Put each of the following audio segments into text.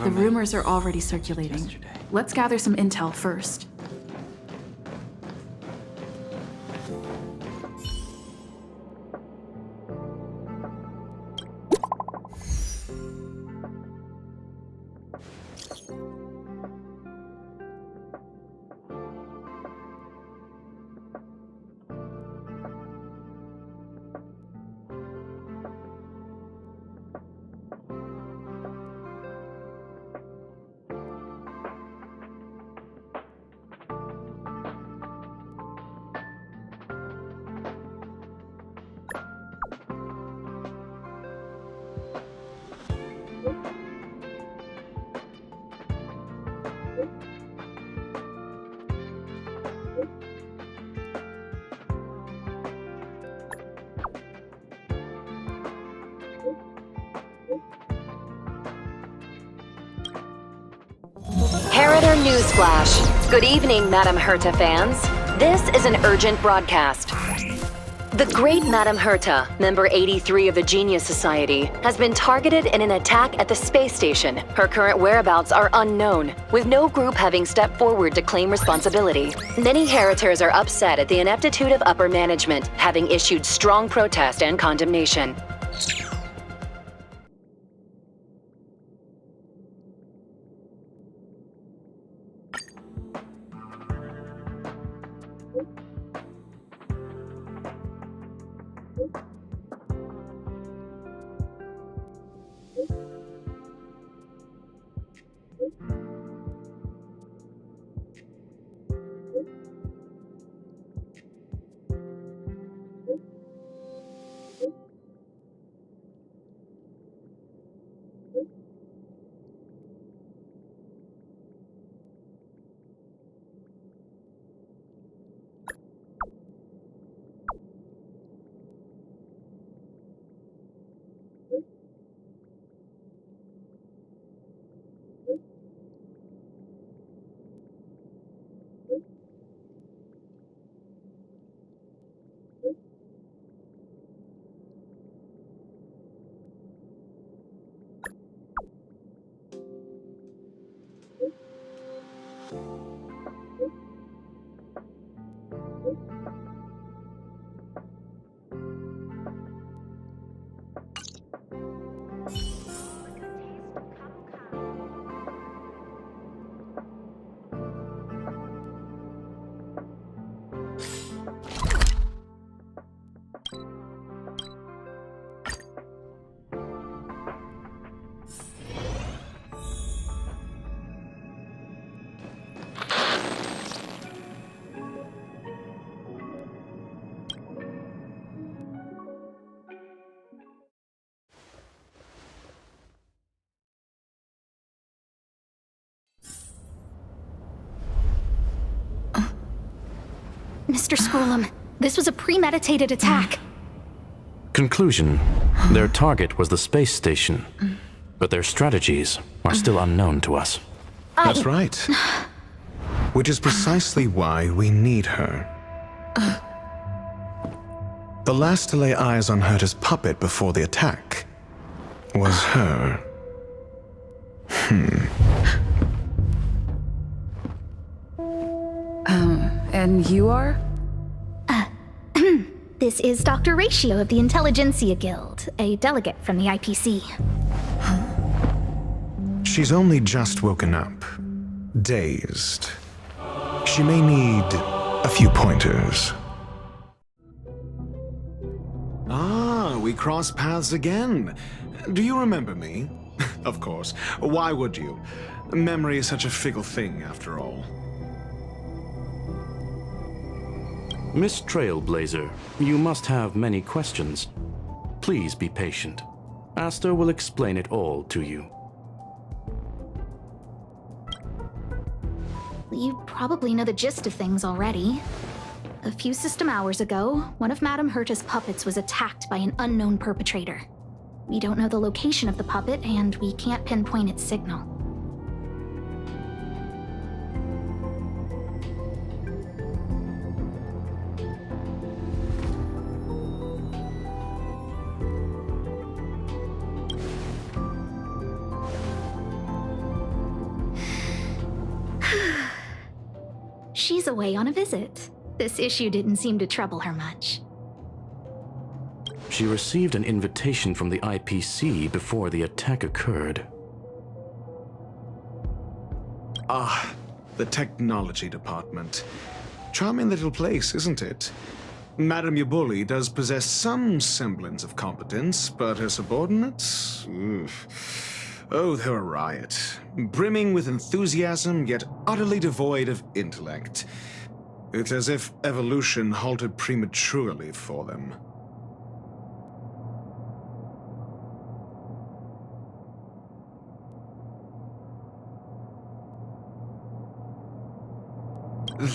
The rumors are already circulating. Let's gather some intel first. Harrider Newsflash. Good evening, Madame Herta fans. This is an urgent broadcast. The great Madame Herta, member 83 of the Genius Society, has been targeted in an attack at the space station. Her current whereabouts are unknown, with no group having stepped forward to claim responsibility. Many Heritors are upset at the ineptitude of upper management, having issued strong protest and condemnation. Mr. Scrollum, this was a premeditated attack. Conclusion: their target was the space station, but their strategies are still unknown to us. That's right. Which is precisely why we need her. The last to lay eyes on Herta's puppet before the attack was her. And you are? This is Dr. Ratiio of the Intelligentsia Guild, a delegate from the IPC. She's only just woken up, dazed. She may need a few pointers. Ah, we crossed paths again. Do you remember me? Of course. Why would you? Memory is such a fickle thing, after all. Miss Trailblazer, you must have many questions. Please be patient. Aster will explain it all to you. You probably know the gist of things already. A few system hours ago, one of Madame Herta's puppets was attacked by an unknown perpetrator. We don't know the location of the puppet, and we can't pinpoint its signal. She's away on a visit. This issue didn't seem to trouble her much. She received an invitation from the IPC before the attack occurred. Ah, the technology department. Charming little place, isn't it? Madame Yabuli does possess some semblance of competence, but her subordinates? Oof. Oh, they're a riot. Brimming with enthusiasm, yet utterly devoid of intellect. It's as if evolution halted prematurely for them.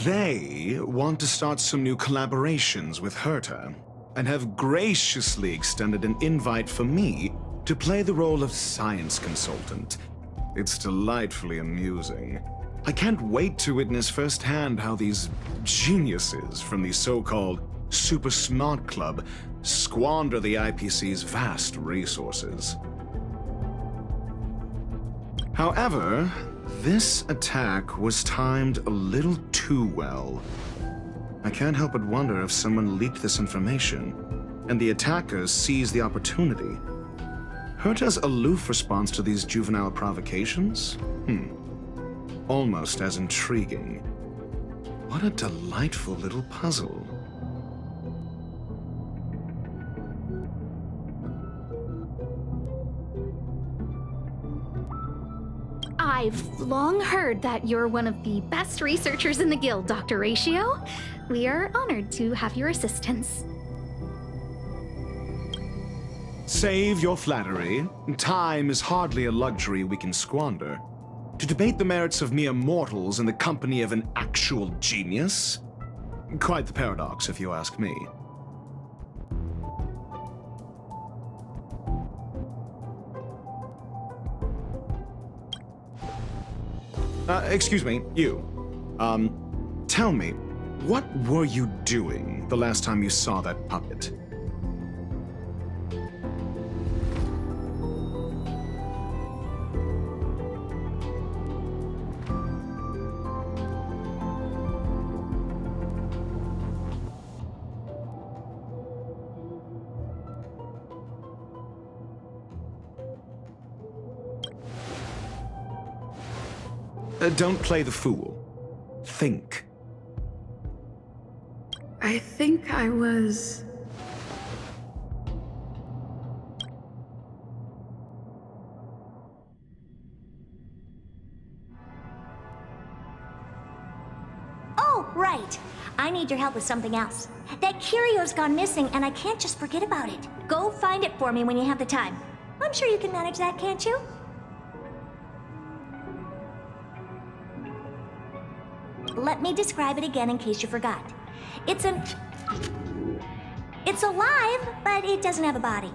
They want to start some new collaborations with Herta, and have graciously extended an invite for me to play the role of science consultant. It's delightfully amusing. I can't wait to witness firsthand how these geniuses from the so-called Super Smart Club squander the IPC's vast resources. However, this attack was timed a little too well. I can't help but wonder if someone leaked this information, and the attackers seized the opportunity. Herta's aloof response to these juvenile provocations? Almost as intriguing. What a delightful little puzzle. I've long heard that you're one of the best researchers in the guild, Dr. Ratiio. We are honored to have your assistance. Save your flattery. Time is hardly a luxury we can squander. To debate the merits of mere mortals in the company of an actual genius? Quite the paradox, if you ask me. Excuse me, you. Tell me, what were you doing the last time you saw that puppet? Don't play the fool. Think. I think I was... Oh, right. I need your help with something else. That curio's gone missing, and I can't just forget about it. Go find it for me when you have the time. I'm sure you can manage that, can't you? Let me describe it again in case you forgot. It's alive, but it doesn't have a body.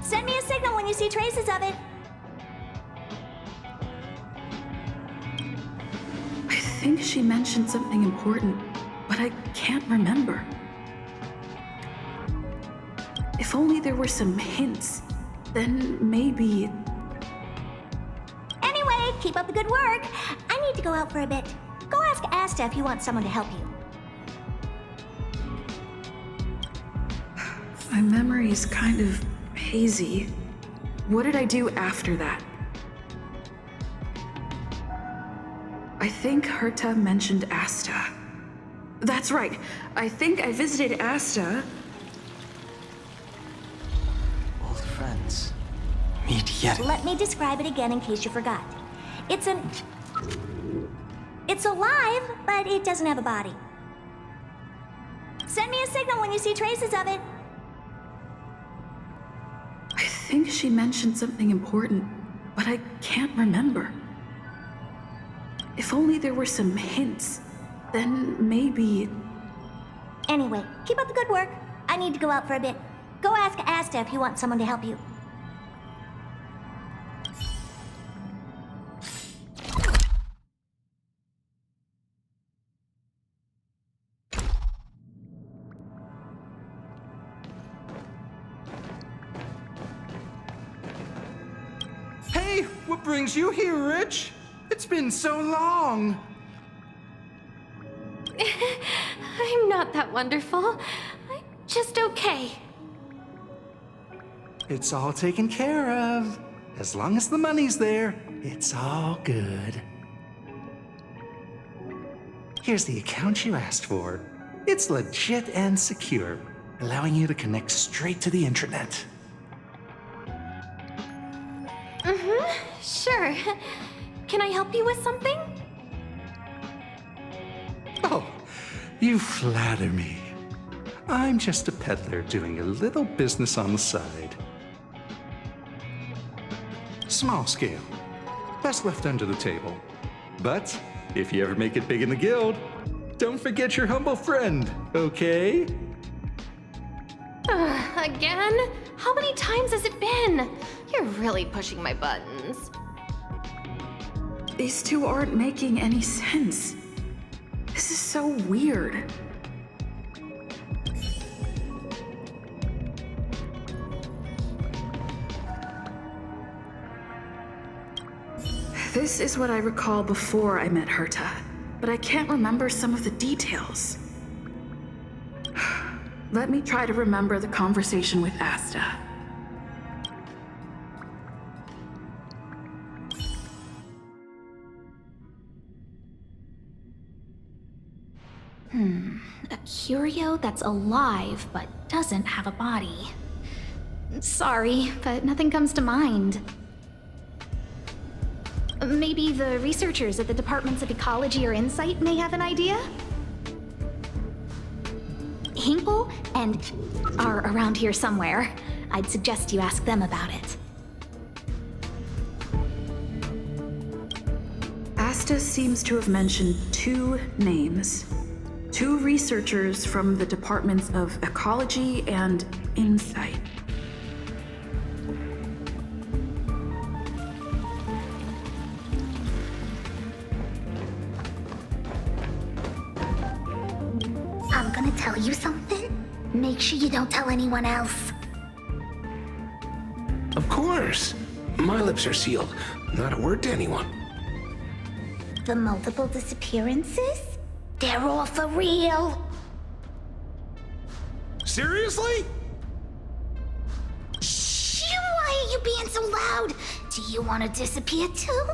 Send me a signal when you see traces of it. I think she mentioned something important, but I can't remember. If only there were some hints, then maybe... Anyway, keep up the good work. I need to go out for a bit. Go ask Asta if you want someone to help you. My memory's kind of hazy. What did I do after that? I think Herta mentioned Asta. That's right. I think I visited Asta. Old friends. Meet yet. Let me describe it again in case you forgot. It's alive, but it doesn't have a body. Send me a signal when you see traces of it. I think she mentioned something important, but I can't remember. If only there were some hints, then maybe... Anyway, keep up the good work. I need to go out for a bit. Go ask Asta if you want someone to help you. Hey, what brings you here, Rich? It's been so long. I'm not that wonderful. I'm just okay. It's all taken care of. As long as the money's there, it's all good. Here's the account you asked for. It's legit and secure, allowing you to connect straight to the intranet. Sure. Can I help you with something? Oh, you flatter me. I'm just a peddler doing a little business on the side. Small scale. Best left under the table. But if you ever make it big in the guild, don't forget your humble friend, okay? Again? How many times has it been? You're really pushing my buttons. These two aren't making any sense. This is so weird. This is what I recall before I met Herta, but I can't remember some of the details. Let me try to remember the conversation with Asta. A curio that's alive but doesn't have a body. Sorry, but nothing comes to mind. Maybe the researchers at the departments of ecology or insight may have an idea? Hinkle and are around here somewhere. I'd suggest you ask them about it. Asta seems to have mentioned two names. Two researchers from the departments of ecology and insight. I'm gonna tell you something. Make sure you don't tell anyone else. Of course. My lips are sealed. Not a word to anyone. The multiple disappearances? They're all for real. Seriously? Shh! Why are you being so loud? Do you want to disappear too?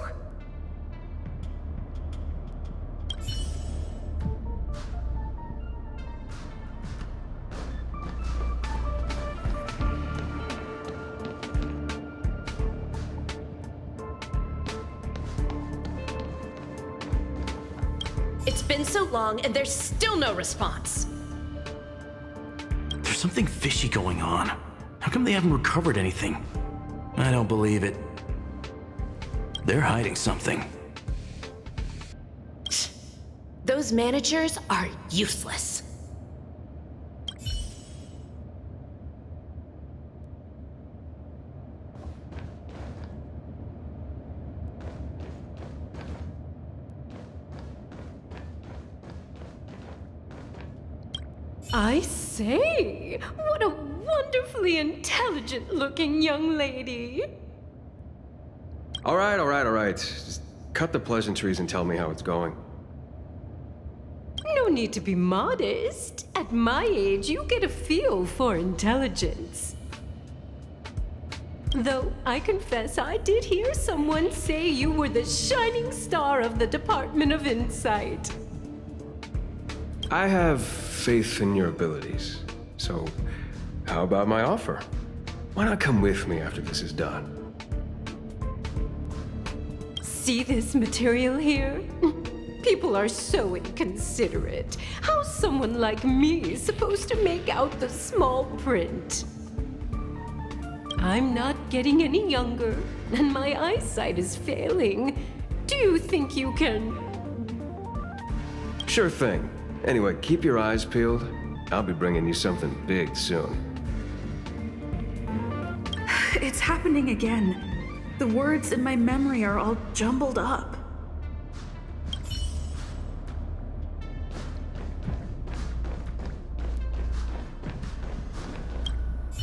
It's been so long and there's still no response. There's something fishy going on. How come they haven't recovered anything? I don't believe it. They're hiding something. Those managers are useless. I say, what a wonderfully intelligent-looking young lady. All right. Just cut the pleasantries and tell me how it's going. No need to be modest. At my age, you get a feel for intelligence. Though I confess I did hear someone say you were the shining star of the Department of Insight. I have faith in your abilities. So, how about my offer? Why not come with me after this is done? See this material here? People are so inconsiderate. How's someone like me supposed to make out the small print? I'm not getting any younger, and my eyesight is failing. Do you think you can... Sure thing. Anyway, keep your eyes peeled. I'll be bringing you something big soon. It's happening again. The words in my memory are all jumbled up.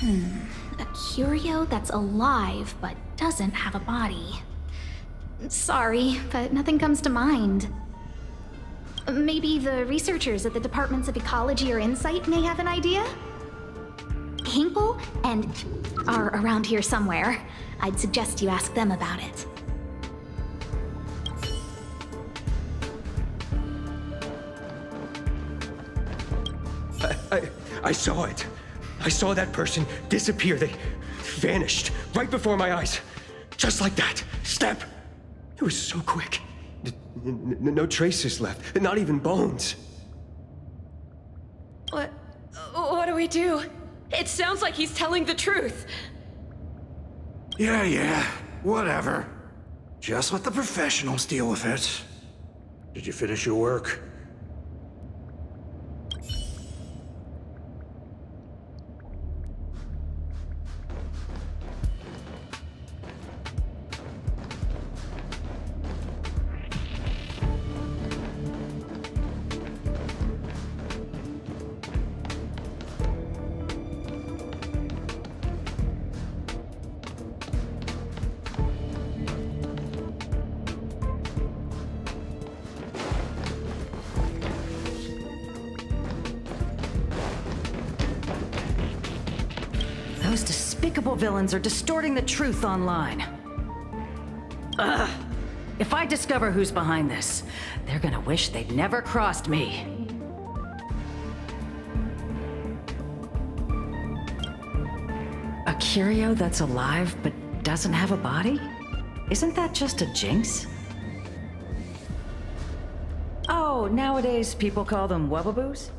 A curio that's alive but doesn't have a body. Sorry, but nothing comes to mind. Maybe the researchers at the Departments of Ecology or Insight may have an idea? Hinkle and are around here somewhere. I'd suggest you ask them about it. I saw it. I saw that person disappear. They vanished right before my eyes. Just like that. Step. It was so quick. No traces left. Not even bones. What do we do? It sounds like he's telling the truth. Yeah, whatever. Just let the professionals deal with it. Did you finish your work? Those despicable villains are distorting the truth online. Ugh. If I discover who's behind this, they're gonna wish they'd never crossed me. A curio that's alive but doesn't have a body? Isn't that just a jinx? Oh, nowadays people call them wubbaboos?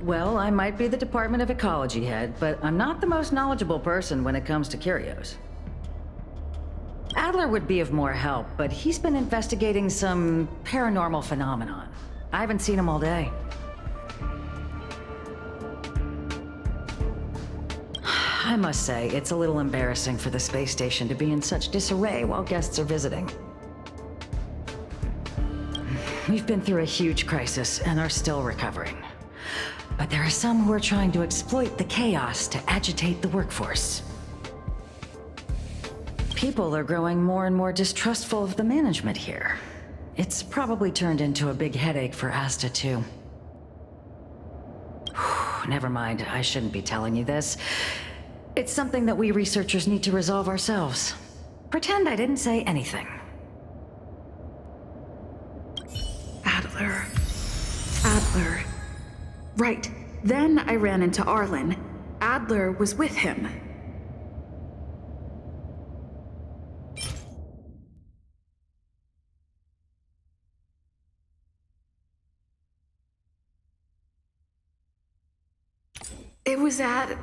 Well, I might be the Department of Ecology head, but I'm not the most knowledgeable person when it comes to curios. Adler would be of more help, but he's been investigating some paranormal phenomenon. I haven't seen him all day. I must say, it's a little embarrassing for the space station to be in such disarray while guests are visiting. We've been through a huge crisis and are still recovering. But there are some who are trying to exploit the chaos to agitate the workforce. People are growing more and more distrustful of the management here. It's probably turned into a big headache for Asta, too. Never mind, I shouldn't be telling you this. It's something that we researchers need to resolve ourselves. Pretend I didn't say anything. Adler. Right. Then I ran into Arlen. Adler was with him. It was at...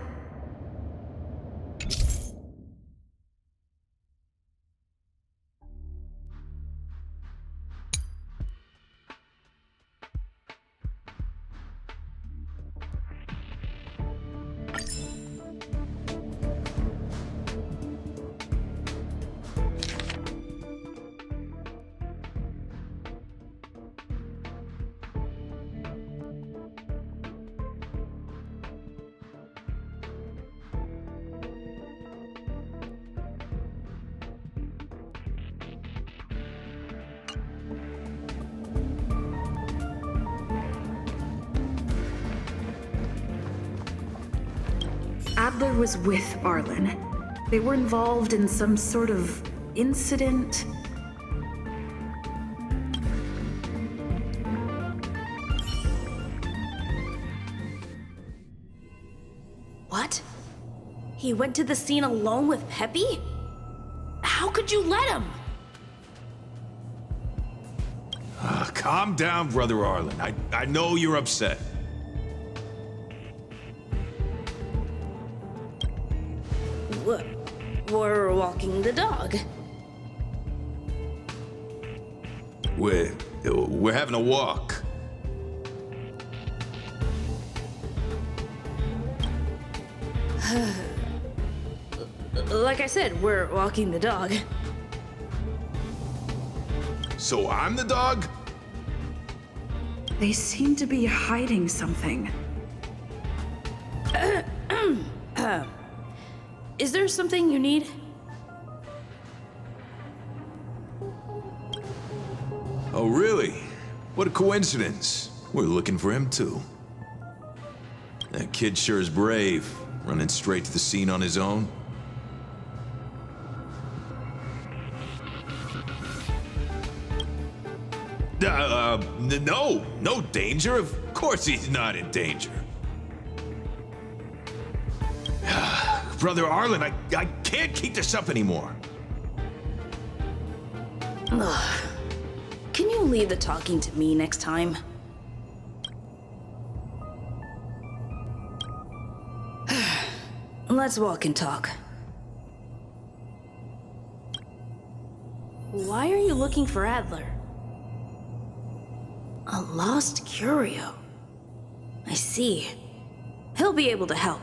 Adler was with Arlen. They were involved in some sort of incident. What? He went to the scene alone with Peppy? How could you let him? Calm down, Brother Arlen. I know you're upset. We're walking the dog. We're having a walk. Like I said, we're walking the dog. So I'm the dog? They seem to be hiding something. is there something you need? Oh, really? What a coincidence. We're looking for him, too. That kid sure is brave, running straight to the scene on his own. No danger. Of course he's not in danger. Brother Arlen, I can't keep this up anymore. Ugh. Can you leave the talking to me next time? Let's walk and talk. Why are you looking for Adler? A lost curio. I see. He'll be able to help.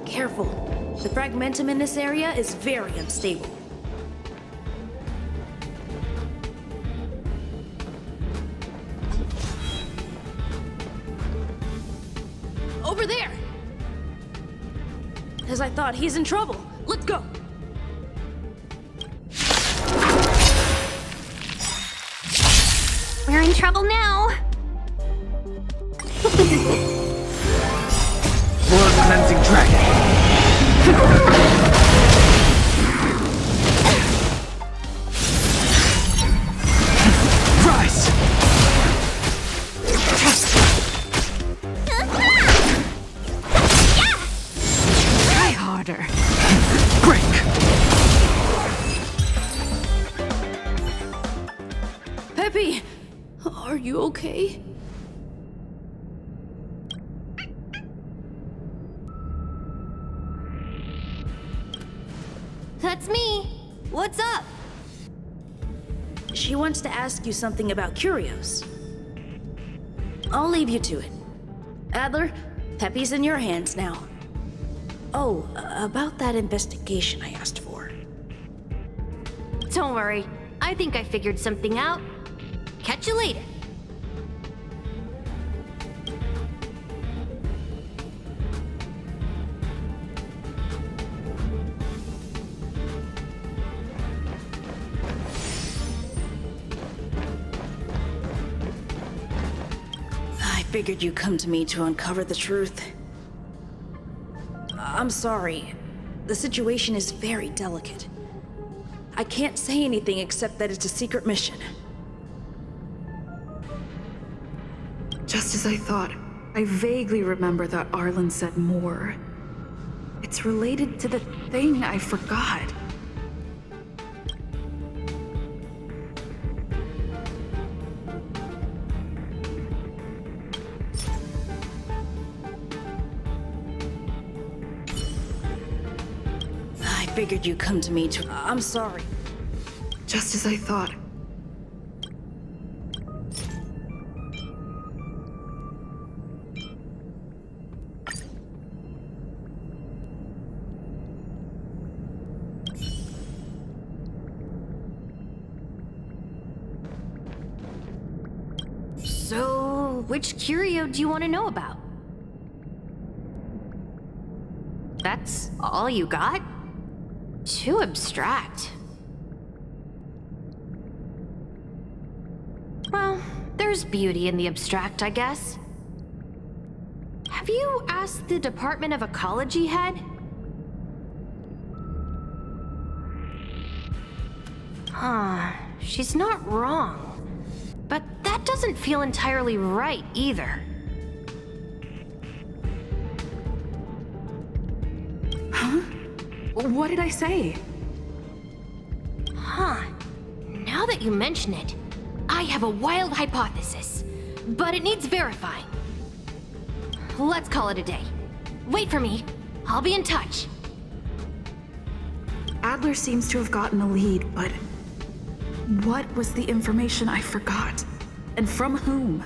Careful. The fragmentum in this area is very unstable. Over there! As I thought, he's in trouble. Let's go! We're in trouble now. Blood cleansing dragon. Rise. Try harder. Break. Peppy! Are you okay? That's me. What's up? She wants to ask you something about curios. I'll leave you to it. Adler, Peppy's in your hands now. Oh, about that investigation I asked for. Don't worry. I think I figured something out. Catch you later. I figured you'd come to me to uncover the truth. I'm sorry. The situation is very delicate. I can't say anything except that it's a secret mission. Just as I thought, I vaguely remember that Arlen said more. It's related to the thing I forgot. I figured you'd come to me to... I'm sorry. Just as I thought. So, which curio do you want to know about? That's all you got? Too abstract. Well, there's beauty in the abstract, I guess. Have you asked the Department of Ecology head? Huh, she's not wrong. But that doesn't feel entirely right either. Huh? What did I say? Huh. Now that you mention it, I have a wild hypothesis, but it needs verifying. Let's call it a day. Wait for me. I'll be in touch. Adler seems to have gotten a lead, but what was the information I forgot? And from whom?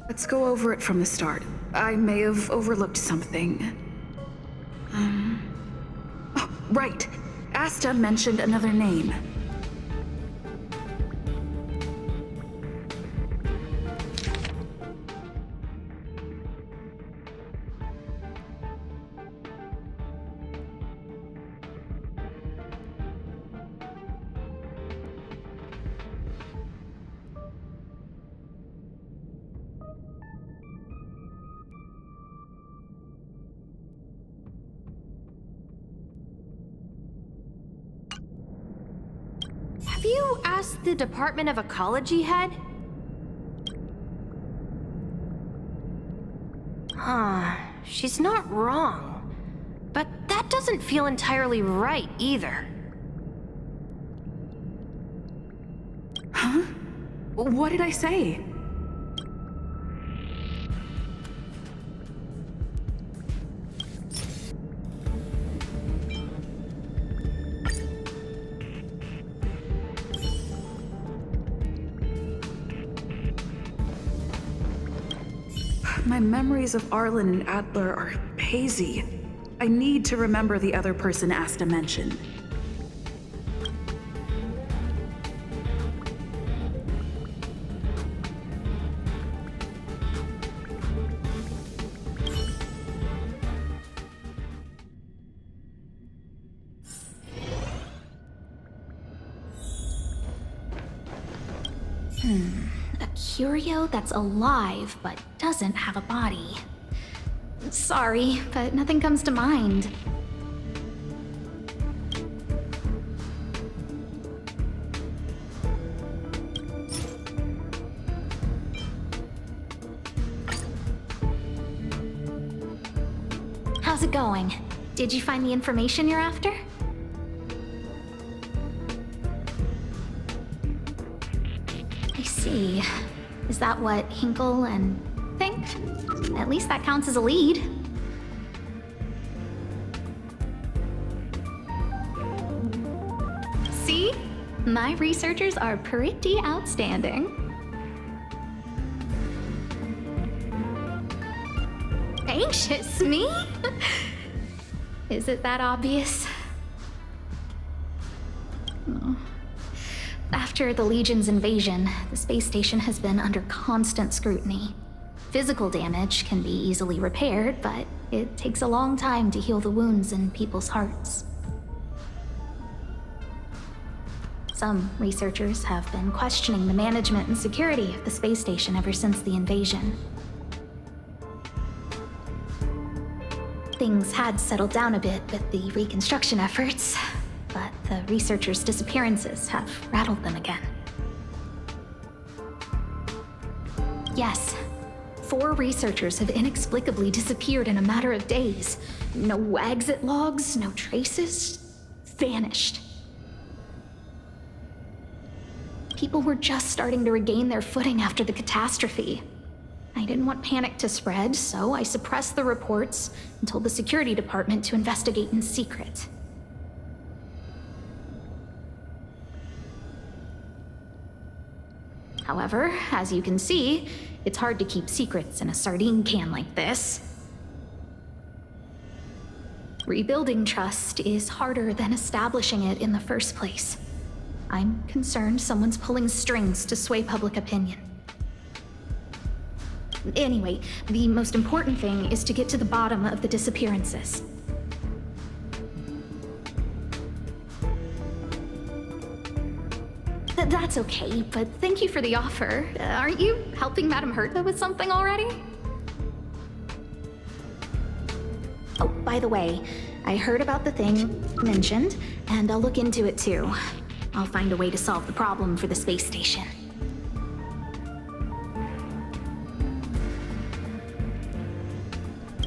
Let's go over it from the start. I may have overlooked something. Oh, right. Asta mentioned another name. Have you asked the Department of Ecology head? She's not wrong. But that doesn't feel entirely right either. Huh? What did I say? My memories of Arlen and Adler are hazy. I need to remember the other person Asta mentioned. A curio that's alive but doesn't have a body. Sorry, but nothing comes to mind. How's it going? Did you find the information you're after? I see. Is that what Hinkle and think? At least that counts as a lead. See? My researchers are pretty outstanding. Anxious, me? Is it that obvious? Oh. After the Legion's invasion, the space station has been under constant scrutiny. Physical damage can be easily repaired, but it takes a long time to heal the wounds in people's hearts. Some researchers have been questioning the management and security of the space station ever since the invasion. Things had settled down a bit with the reconstruction efforts, but the researchers' disappearances have rattled them again. Yes, 4 researchers have inexplicably disappeared in a matter of days. No exit logs, no traces, vanished. People were just starting to regain their footing after the catastrophe. I didn't want panic to spread, so I suppressed the reports and told the security department to investigate in secret. However, as you can see, it's hard to keep secrets in a sardine can like this. Rebuilding trust is harder than establishing it in the first place. I'm concerned someone's pulling strings to sway public opinion. Anyway, the most important thing is to get to the bottom of the disappearances. That's okay, but thank you for the offer. Aren't you helping Madame Herta with something already? Oh, by the way, I heard about the thing mentioned, and I'll look into it too. I'll find a way to solve the problem for the space station.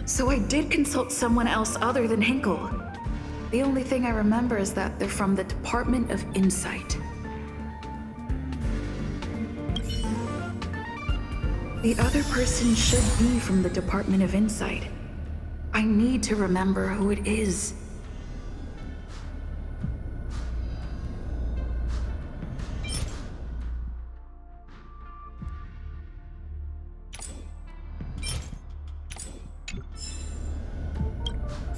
So I did consult someone else other than Hinkle. The only thing I remember is that they're from the Department of Insight. The other person should be from the Department of Insight. I need to remember who it is.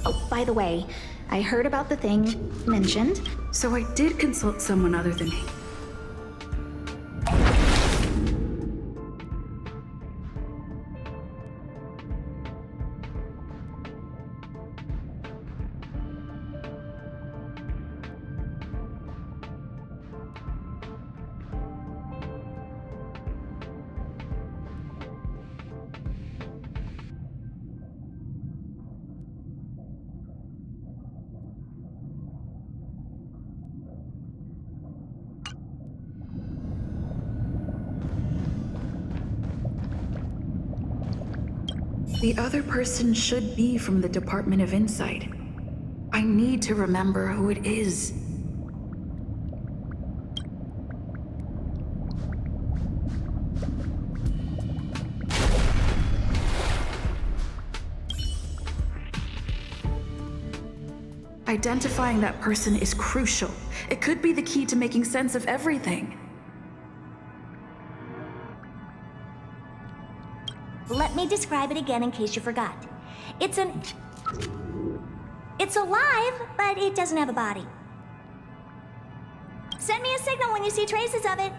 Oh, by the way, I heard about the thing mentioned. So I did consult someone other than me. The other person should be from the Department of Insight. I need to remember who it is. Identifying that person is crucial. It could be the key to making sense of everything. Let me describe it again in case you forgot. It's alive, but it doesn't have a body. Send me a signal when you see traces of it.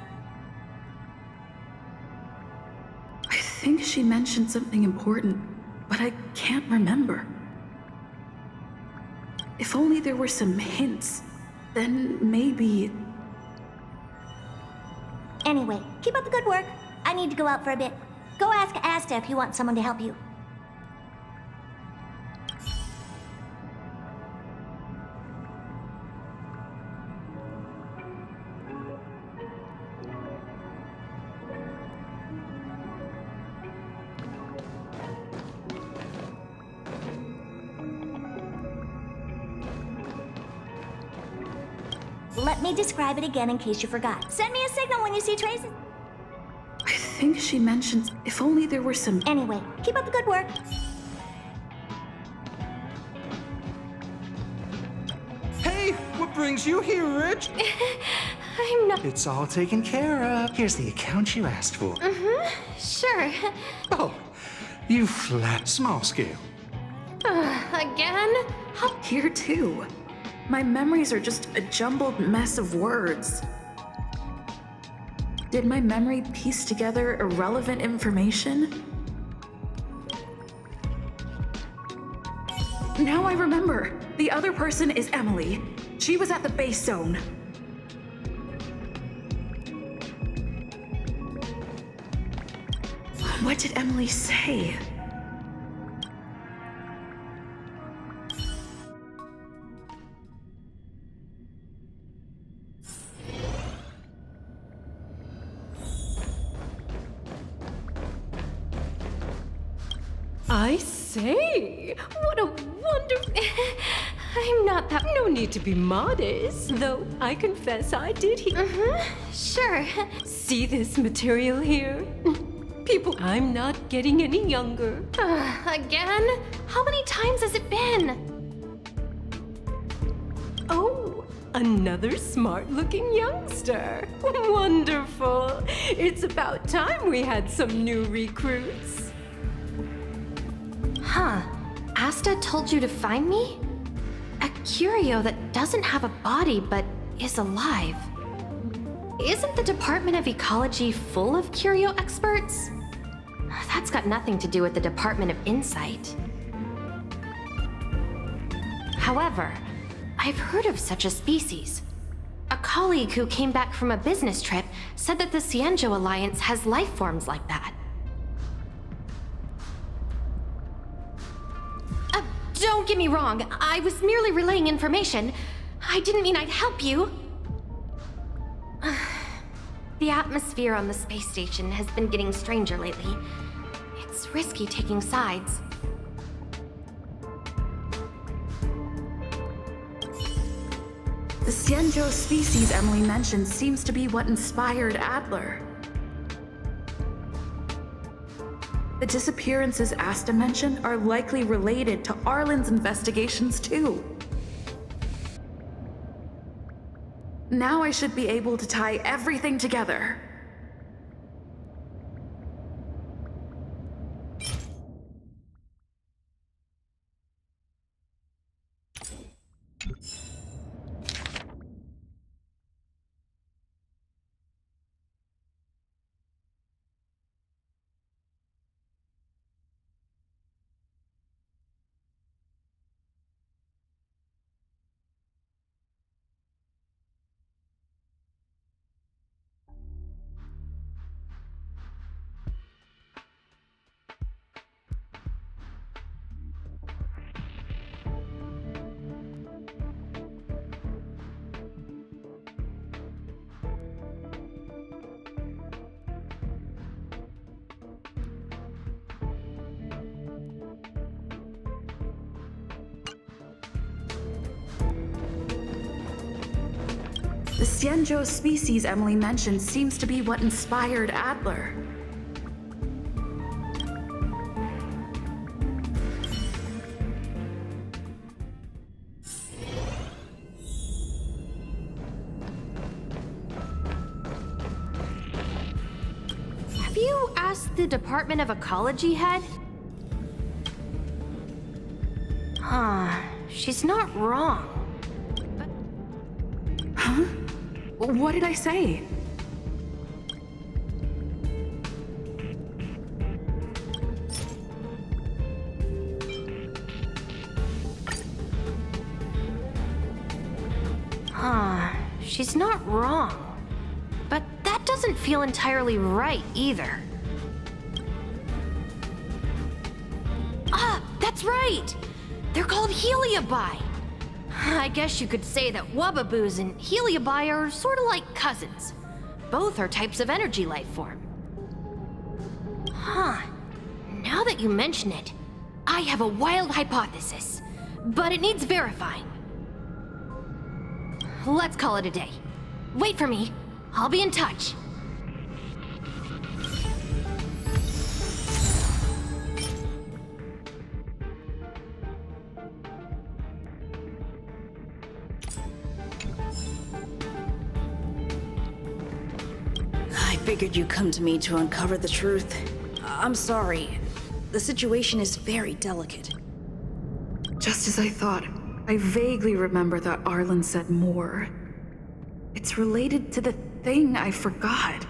I think she mentioned something important, but I can't remember. If only there were some hints, then maybe... Anyway, keep up the good work. I need to go out for a bit. Go ask Asta if you want someone to help you. Let me describe it again in case you forgot. Send me a signal when you see traces. I think she mentioned if only there were some... Anyway, keep up the good work. Hey, what brings you here, Rich? I'm not... It's all taken care of. Here's the account you asked for. Sure. Oh, you flat small scale. Again? Here too. My memories are just a jumbled mess of words. Did my memory piece together irrelevant information? Now I remember. The other person is Emily. She was at the base zone. What did Emily say? I say, what a wonderful... I'm not that... No need to be modest, though I confess I did Sure. See this material here? People, I'm not getting any younger. Again? How many times has it been? Oh, another smart-looking youngster. Wonderful. It's about time we had some new recruits. Huh. Asta told you to find me? A curio that doesn't have a body but is alive. Isn't the Department of Ecology full of curio experts? That's got nothing to do with the Department of Insight. However, I've heard of such a species. A colleague who came back from a business trip said that the Cienjo Alliance has life forms like that. Don't get me wrong, I was merely relaying information. I didn't mean I'd help you. The atmosphere on the space station has been getting stranger lately. It's risky taking sides. The Xianzhou species Emily mentioned seems to be what inspired Adler. The disappearances Asta mentioned are likely related to Arlen's investigations too. Now I should be able to tie everything together. The Xianzhou species Emily mentioned seems to be what inspired Adler. Have you asked the Department of Ecology head? She's not wrong. Huh? What did I say? She's not wrong. But that doesn't feel entirely right either. That's right! They're called Heliobi. I guess you could say that Wubbaboos and Heliobi are sort of like cousins. Both are types of energy life form. Now that you mention it, I have a wild hypothesis, but it needs verifying. Let's call it a day. Wait for me. I'll be in touch. I figured you'd come to me to uncover the truth. I'm sorry. The situation is very delicate. Just as I thought. I vaguely remember that Arlen said more. It's related to the thing I forgot.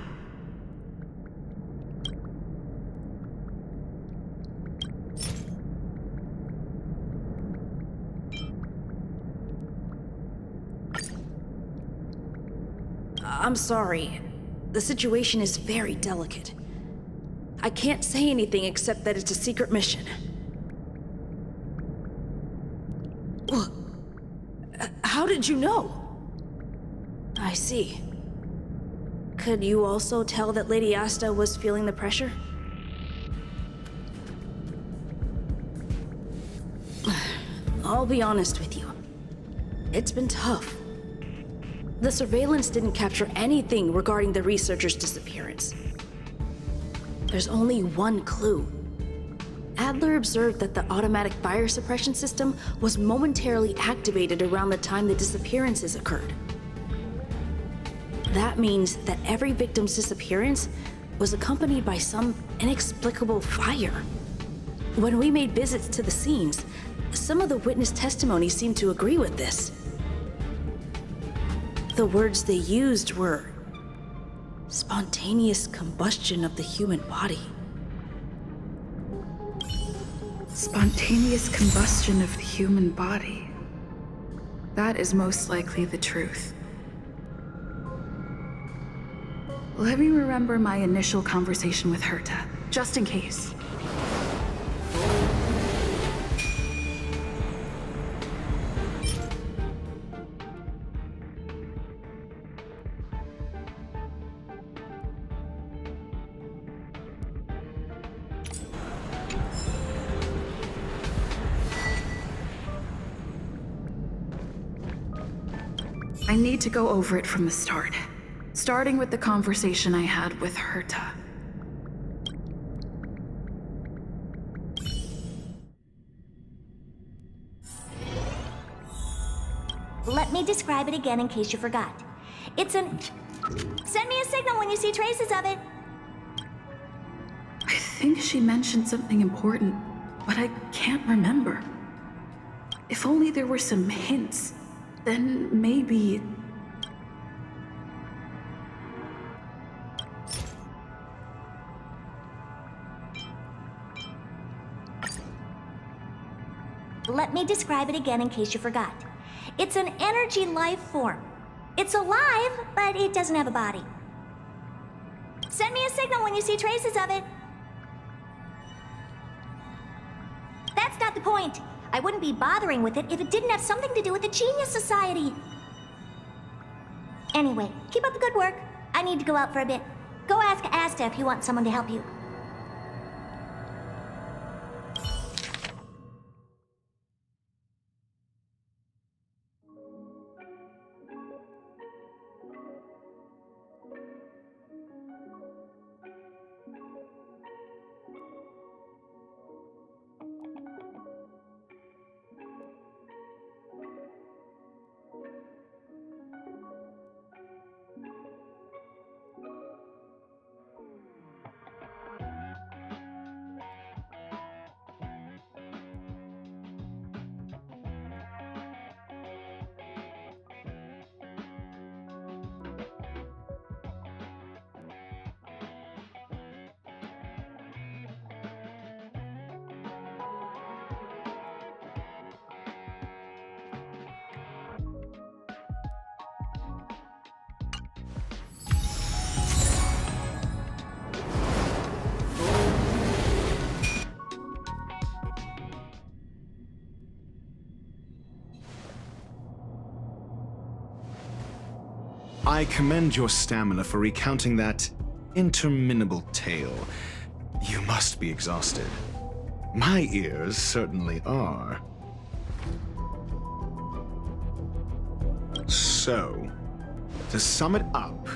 I'm sorry. The situation is very delicate. I can't say anything except that it's a secret mission. How did you know? I see. Could you also tell that Lady Asta was feeling the pressure? I'll be honest with you. It's been tough. The surveillance didn't capture anything regarding the researcher's disappearance. There's only one clue. Adler observed that the automatic fire suppression system was momentarily activated around the time the disappearances occurred. That means that every victim's disappearance was accompanied by some inexplicable fire. When we made visits to the scenes, some of the witness testimony seemed to agree with this. The words they used were spontaneous combustion of the human body. Spontaneous combustion of the human body. That is most likely the truth. Let me remember my initial conversation with Herta, just in case. I need to go over it from the start, starting with the conversation I had with Herta. Let me describe it again in case you forgot. It's an... Send me a signal when you see traces of it. I think she mentioned something important, but I can't remember. If only there were some hints, then maybe... Let me describe it again in case you forgot. It's an energy life form. It's alive, but it doesn't have a body. Send me a signal when you see traces of it. That's not the point. I wouldn't be bothering with it if it didn't have something to do with the Genius Society. Anyway, keep up the good work. I need to go out for a bit. Go ask Asta if you want someone to help you. I commend your stamina for recounting that interminable tale. You must be exhausted. My ears certainly are. So, to sum it up,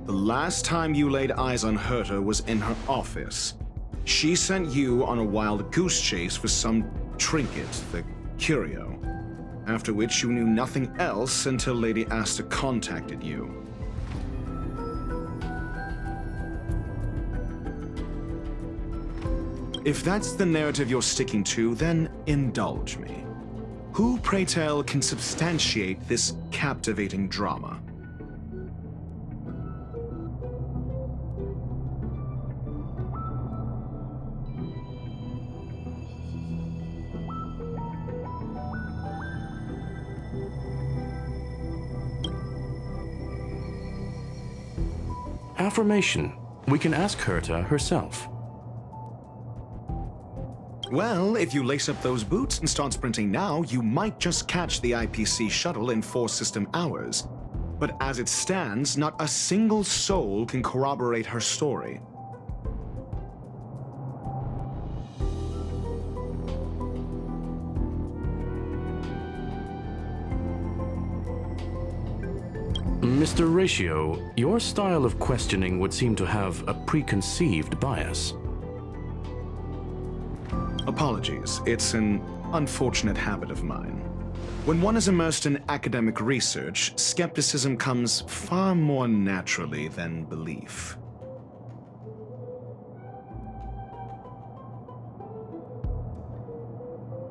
the last time you laid eyes on Herta was in her office. She sent you on a wild goose chase for some trinket, the curio. After which you knew nothing else until Lady Asta contacted you. If that's the narrative you're sticking to, then indulge me. Who, pray tell, can substantiate this captivating drama? Affirmation. We can ask Herta herself. Well, if you lace up those boots and start sprinting now, you might just catch the IPC shuttle in 4 system hours. But as it stands, not a single soul can corroborate her story. Mr. Ratio, your style of questioning would seem to have a preconceived bias. Apologies, it's an unfortunate habit of mine. When one is immersed in academic research, skepticism comes far more naturally than belief.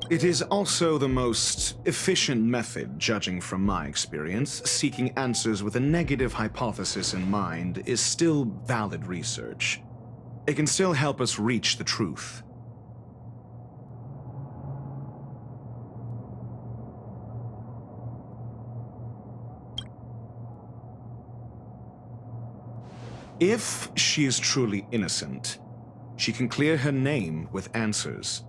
It is also the most efficient method, judging from my experience. Seeking answers with a negative hypothesis in mind is still valid research. It can still help us reach the truth. If she is truly innocent, she can clear her name with answers.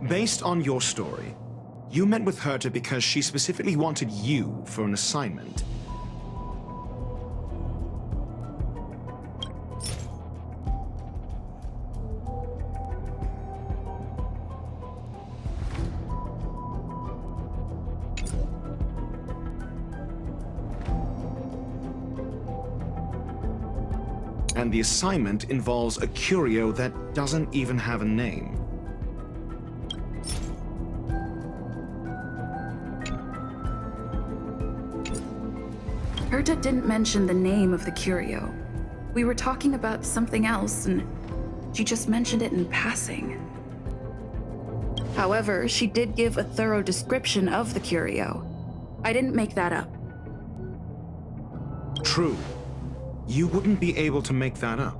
Based on your story, you met with Herta because she specifically wanted you for an assignment. And the assignment involves a curio that doesn't even have a name. Herta didn't mention the name of the curio. We were talking about something else, and she just mentioned it in passing. However, she did give a thorough description of the curio. I didn't make that up. True. You wouldn't be able to make that up.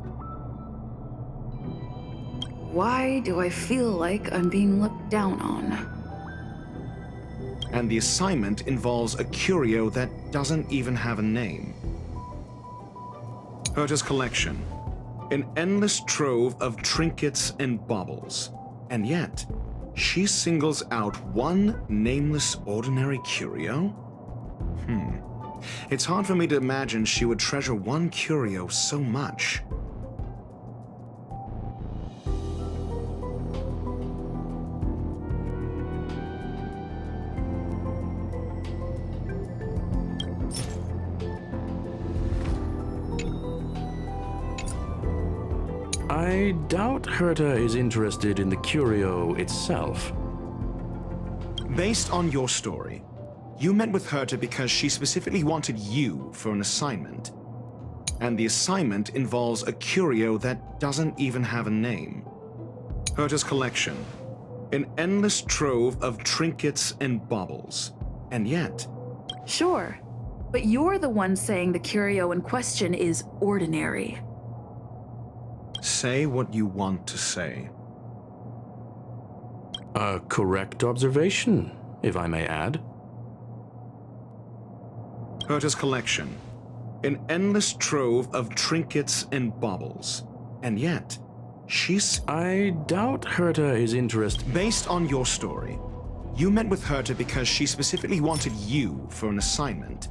Why do I feel like I'm being looked down on? And the assignment involves a curio that doesn't even have a name. Herta's collection. An endless trove of trinkets and baubles. And yet, she singles out one nameless ordinary curio? It's hard for me to imagine she would treasure one curio so much. I doubt Herta is interested in the curio itself. Based on your story, you met with Herta because she specifically wanted you for an assignment. And the assignment involves a curio that doesn't even have a name. Herta's collection. An endless trove of trinkets and baubles. And yet... Sure, but you're the one saying the curio in question is ordinary. Say what you want to say. A correct observation, if I may add. Herta's collection. An endless trove of trinkets and baubles. And yet, I doubt Herta is interested. Based on your story, you met with Herta because she specifically wanted you for an assignment.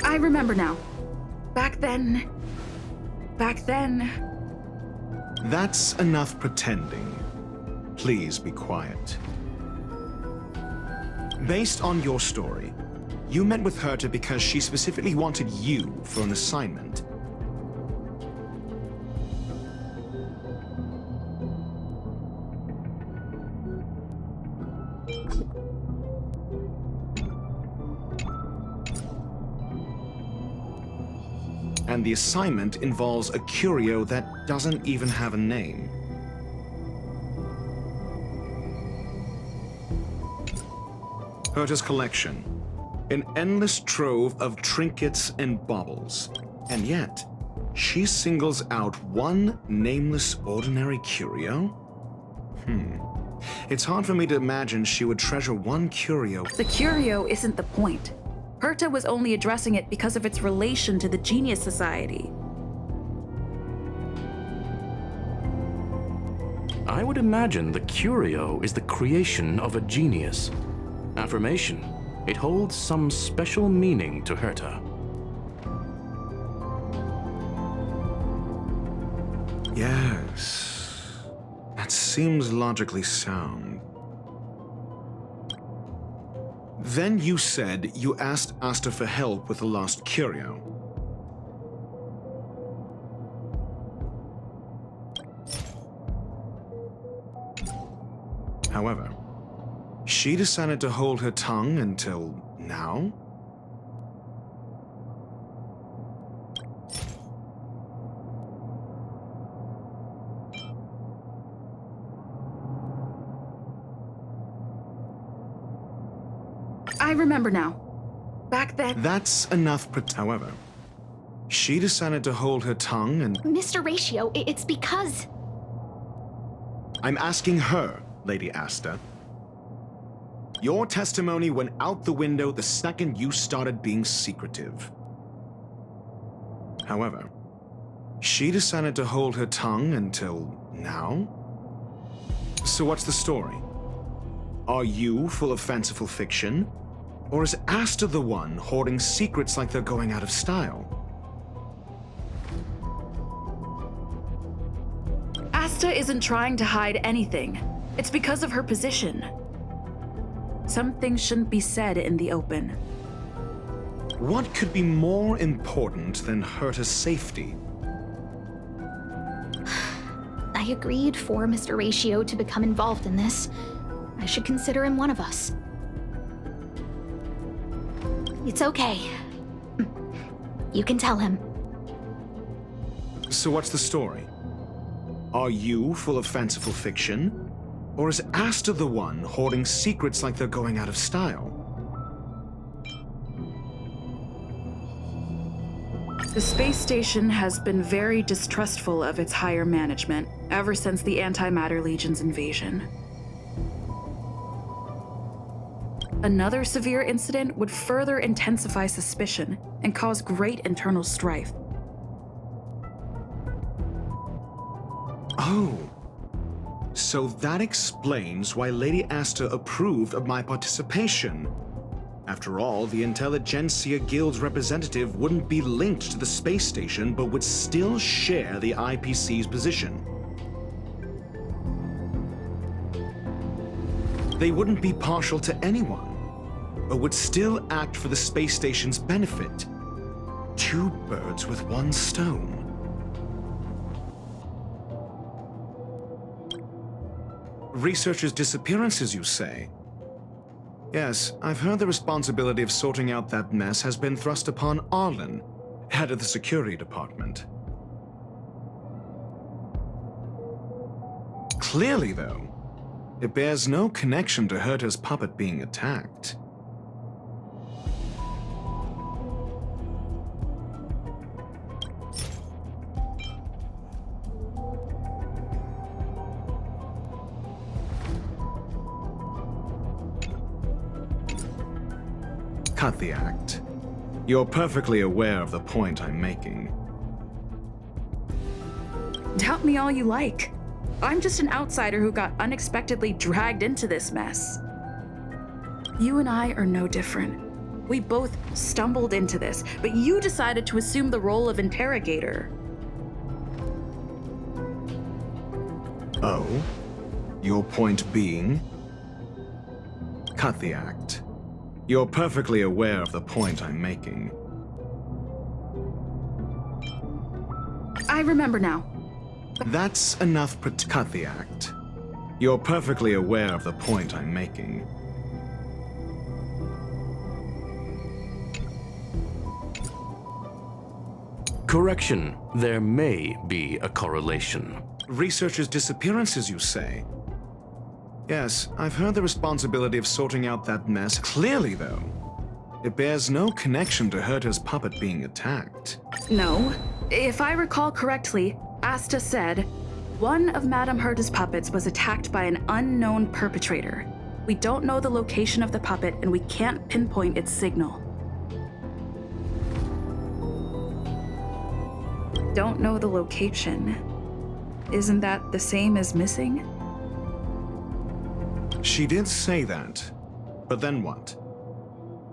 I remember now. Back then... That's enough pretending. Please be quiet. Based on your story, you met with Herta because she specifically wanted you for an assignment. And the assignment involves a curio that doesn't even have a name. Herta's collection. An endless trove of trinkets and baubles. And yet, she singles out one nameless ordinary curio? It's hard for me to imagine she would treasure one curio. The curio isn't the point. Herta was only addressing it because of its relation to the Genius Society. I would imagine the curio is the creation of a genius. Affirmation. It holds some special meaning to Herta. Yes. That seems logically sound. Then you said you asked Asta for help with the lost curio. However, she decided to hold her tongue until now? I remember now. Back then... That's enough, however. She decided to hold her tongue and... Mr. Ratio, it's because... I'm asking her, Lady Asta. Your testimony went out the window the second you started being secretive. However, she decided to hold her tongue until now? So what's the story? Are you full of fanciful fiction? Or is Asta the one hoarding secrets like they're going out of style? Asta isn't trying to hide anything. It's because of her position. Some things shouldn't be said in the open. What could be more important than Herta's safety? I agreed for Mr. Ratio to become involved in this. I should consider him one of us. It's okay. You can tell him. So what's the story? Are you full of fanciful fiction? Or is Asta the one hoarding secrets like they're going out of style? The space station has been very distrustful of its higher management ever since the Antimatter Legion's invasion. Another severe incident would further intensify suspicion and cause great internal strife. Oh. So that explains why Lady Asta approved of my participation. After all, the Intelligentsia Guild's representative wouldn't be linked to the space station, but would still share the IPC's position. They wouldn't be partial to anyone, but would still act for the space station's benefit. Two birds with one stone. Researchers' disappearances, you say? Yes, I've heard the responsibility of sorting out that mess has been thrust upon Arlen, head of the security department. Clearly, though, it bears no connection to Herta's puppet being attacked. Cut the act. You're perfectly aware of the point I'm making. Doubt me all you like. I'm just an outsider who got unexpectedly dragged into this mess. You and I are no different. We both stumbled into this, but you decided to assume the role of interrogator. Oh? Your point being? Cut the act. You're perfectly aware of the point I'm making. I remember now. That's enough to cut the act. You're perfectly aware of the point I'm making. Correction. There may be a correlation. Researchers' disappearances, you say? Yes, I've heard the responsibility of sorting out that mess. Clearly, though, it bears no connection to Herta's puppet being attacked. No. If I recall correctly, Asta said, one of Madame Herta's puppets was attacked by an unknown perpetrator. We don't know the location of the puppet, and we can't pinpoint its signal. Don't know the location. Isn't that the same as missing? She did say that, but then what?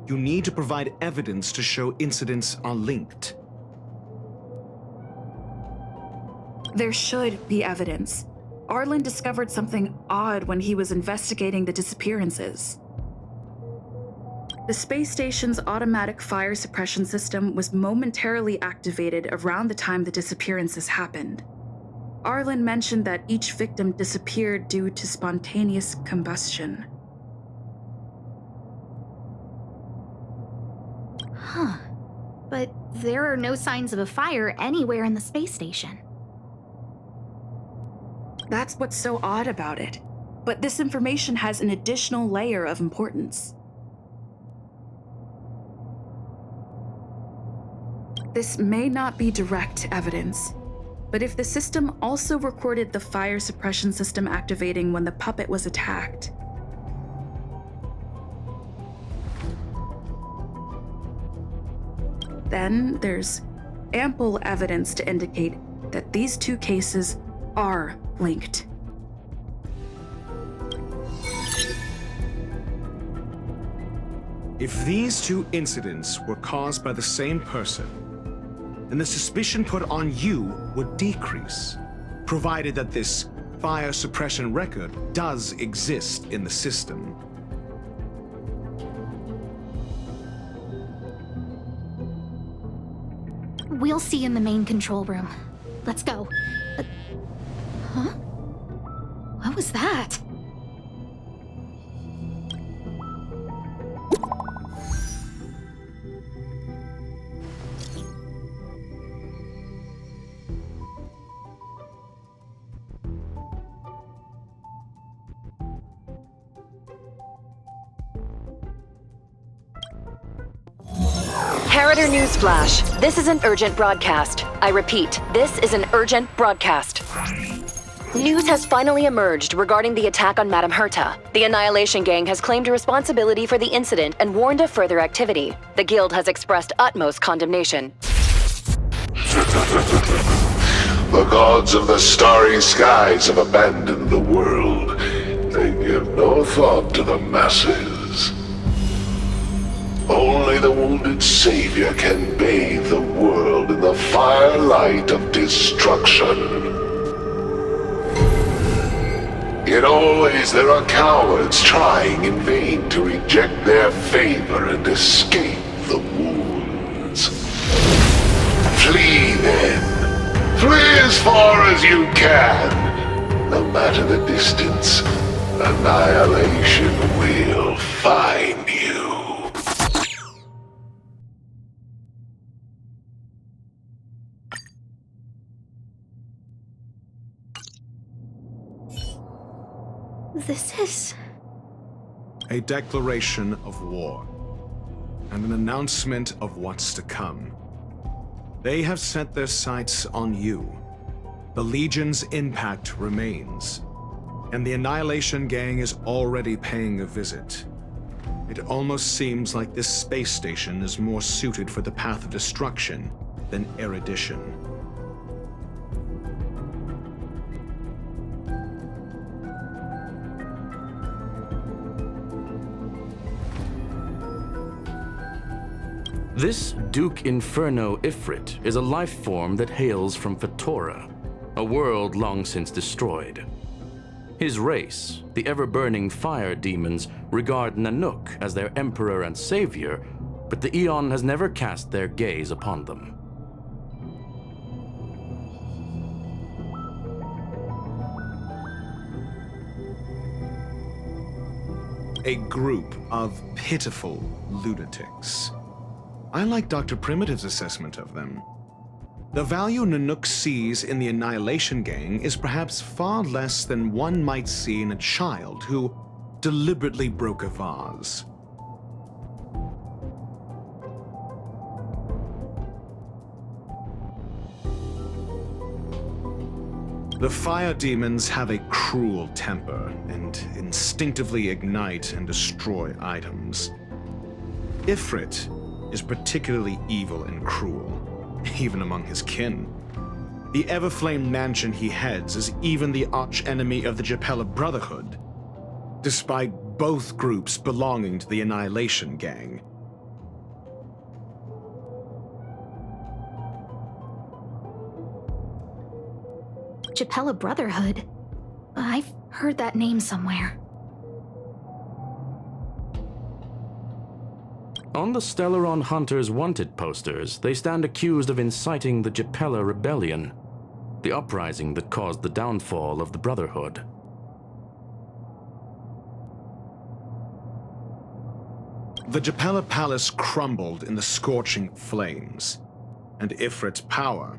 You need to provide evidence to show incidents are linked. There should be evidence. Arlen discovered something odd when he was investigating the disappearances. The space station's automatic fire suppression system was momentarily activated around the time the disappearances happened. Arlen mentioned that each victim disappeared due to spontaneous combustion. Huh. But there are no signs of a fire anywhere in the space station. That's what's so odd about it. But this information has an additional layer of importance. This may not be direct evidence, but if the system also recorded the fire suppression system activating when the puppet was attacked, then there's ample evidence to indicate that these two cases are linked. If these two incidents were caused by the same person, then the suspicion put on you would decrease, provided that this fire suppression record does exist in the system. We'll see you in the main control room. Let's go. Huh? What was that? Harrider Newsflash. This is an urgent broadcast. I repeat, this is an urgent broadcast. News has finally emerged regarding the attack on Madame Herta. The Annihilation Gang has claimed responsibility for the incident and warned of further activity. The Guild has expressed utmost condemnation. The gods of the starry skies have abandoned the world. They give no thought to the masses. Only the wounded savior can bathe the world in the firelight of destruction. Yet always there are cowards trying in vain to reject their favor and escape the wounds. Flee then. Flee as far as you can. No matter the distance, annihilation will find you. This is... a declaration of war, and an announcement of what's to come. They have set their sights on you. The Legion's impact remains, and the Annihilation Gang is already paying a visit. It almost seems like this space station is more suited for the path of destruction than erudition. This Duke Inferno Ifrit is a life form that hails from Fatora, a world long since destroyed. His race, the ever-burning fire demons, regard Nanook as their emperor and savior, but the Eon has never cast their gaze upon them. A group of pitiful lunatics. I like Dr. Primitive's assessment of them. The value Nanook sees in the Annihilation Gang is perhaps far less than one might see in a child who deliberately broke a vase. The fire demons have a cruel temper and instinctively ignite and destroy items. Ifrit is particularly evil and cruel, even among his kin. The Everflame mansion he heads is even the arch-enemy of the Japella Brotherhood, despite both groups belonging to the Annihilation Gang. Japella Brotherhood? I've heard that name somewhere. On the Stellaron Hunters wanted posters, they stand accused of inciting the Japella Rebellion, the uprising that caused the downfall of the Brotherhood. The Japella Palace crumbled in the scorching flames, and Ifrit's power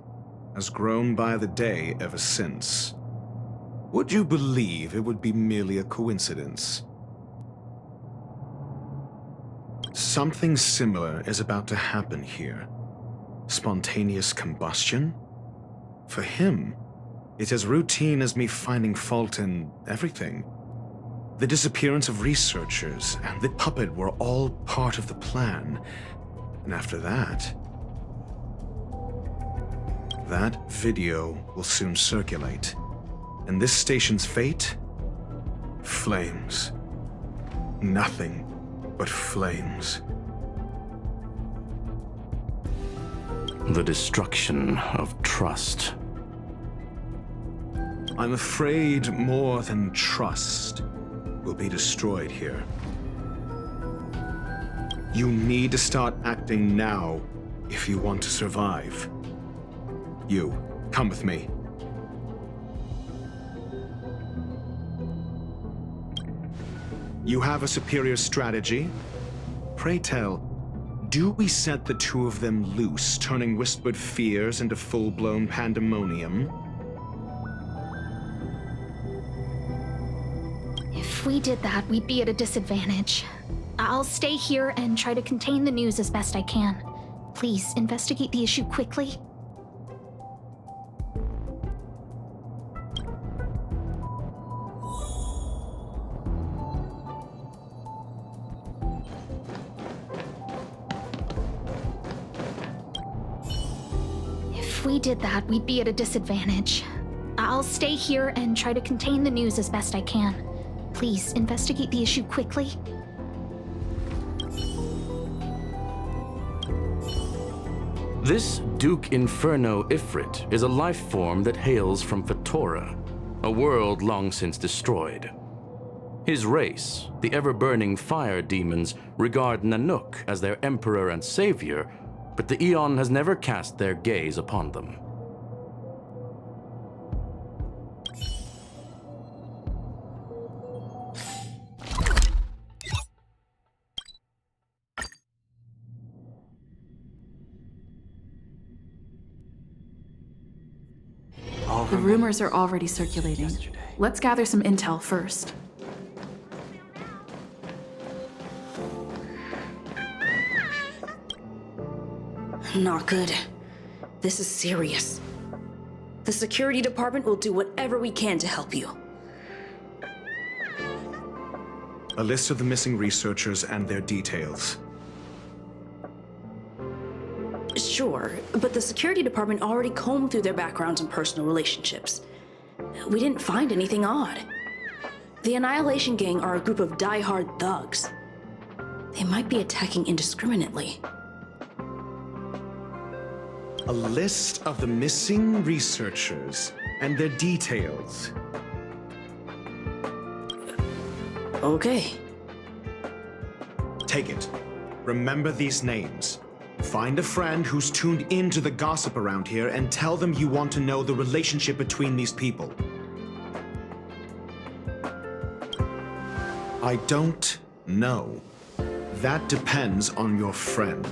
has grown by the day ever since. Would you believe it would be merely a coincidence? Something similar is about to happen here. Spontaneous combustion? For him, it's as routine as me finding fault in everything. The disappearance of researchers and the puppet were all part of the plan. And after that video will soon circulate. And this station's fate? Flames. Nothing but flames. The destruction of trust. I'm afraid more than trust will be destroyed here. You need to start acting now if you want to survive. You, come with me. You have a superior strategy? Pray tell, do we set the two of them loose, turning whispered fears into full-blown pandemonium? If we did that, we'd be at a disadvantage. I'll stay here and try to contain the news as best I can. Please, investigate the issue quickly. If we did that, we'd be at a disadvantage. I'll stay here and try to contain the news as best I can. Please, investigate the issue quickly. This Duke Inferno Ifrit is a life form that hails from Fetora, a world long since destroyed. His race, the ever-burning fire demons, regard Nanook as their emperor and savior, but the Eon has never cast their gaze upon them. The rumors are already circulating. Let's gather some intel first. Not good. This is serious. The security department will do whatever we can to help you. A list of the missing researchers and their details. Sure, but the security department already combed through their backgrounds and personal relationships. We didn't find anything odd. The Annihilation Gang are a group of die-hard thugs. They might be attacking indiscriminately. A list of the missing researchers and their details. Okay. Take it. Remember these names. Find a friend who's tuned into the gossip around here and tell them you want to know the relationship between these people. I don't know. That depends on your friend.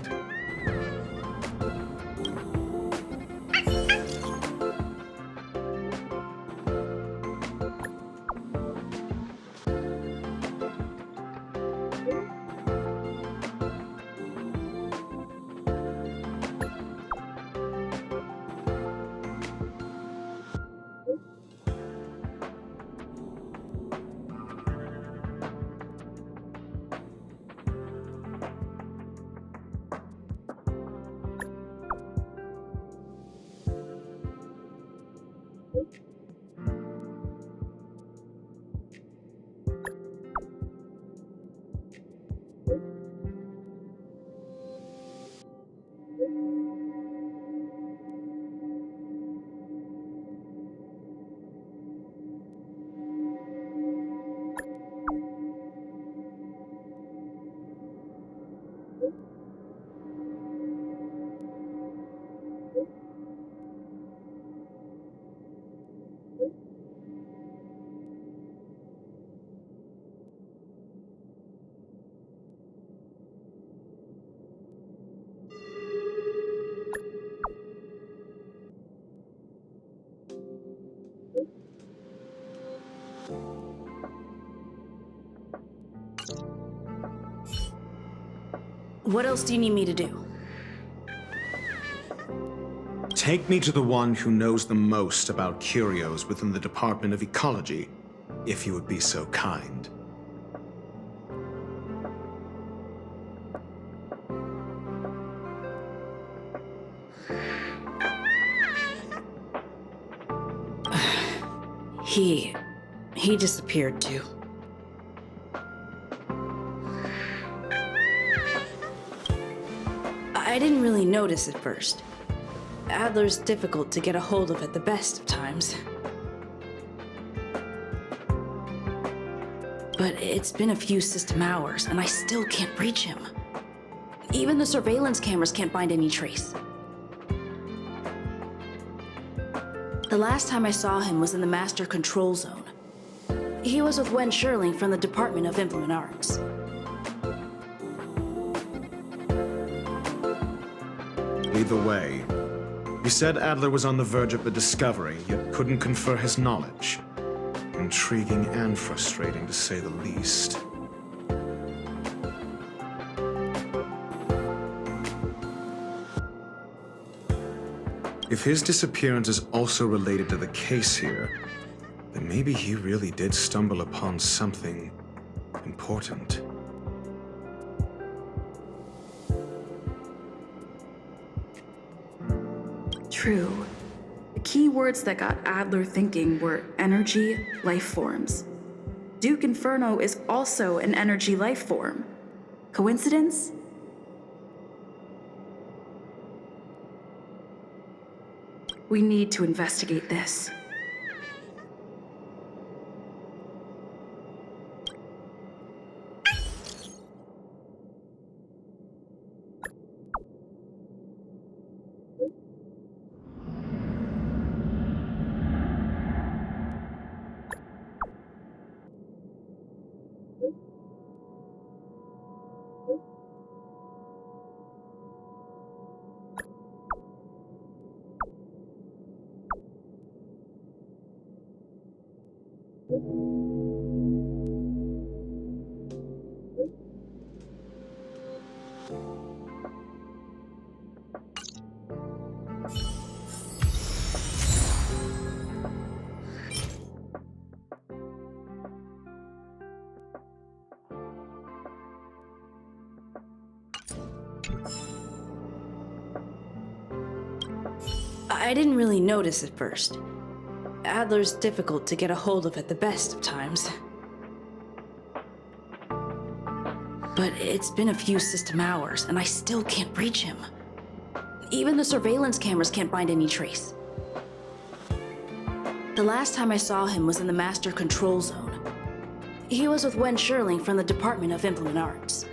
What else do you need me to do? Take me to the one who knows the most about curios within the Department of Ecology, if you would be so kind. He disappeared too. I didn't really notice at first. Adler's difficult to get a hold of at the best of times. But it's been a few system hours, and I still can't reach him. Even the surveillance cameras can't find any trace. The last time I saw him was in the Master Control Zone. He was with Wen Sherling from the Department of Implement Arts. Lead the way. You said Adler was on the verge of a discovery, yet couldn't confer his knowledge. Intriguing and frustrating, to say the least. If his disappearance is also related to the case here, then maybe he really did stumble upon something important. True. The key words that got Adler thinking were energy, life forms. Duke Inferno is also an energy life form. Coincidence? We need to investigate this. I didn't really notice at first. Adler's difficult to get a hold of at the best of times. But it's been a few system hours, and I still can't reach him. Even the surveillance cameras can't find any trace. The last time I saw him was in the Master Control Zone. He was with Wen Sherling from the Department of Implement Arts.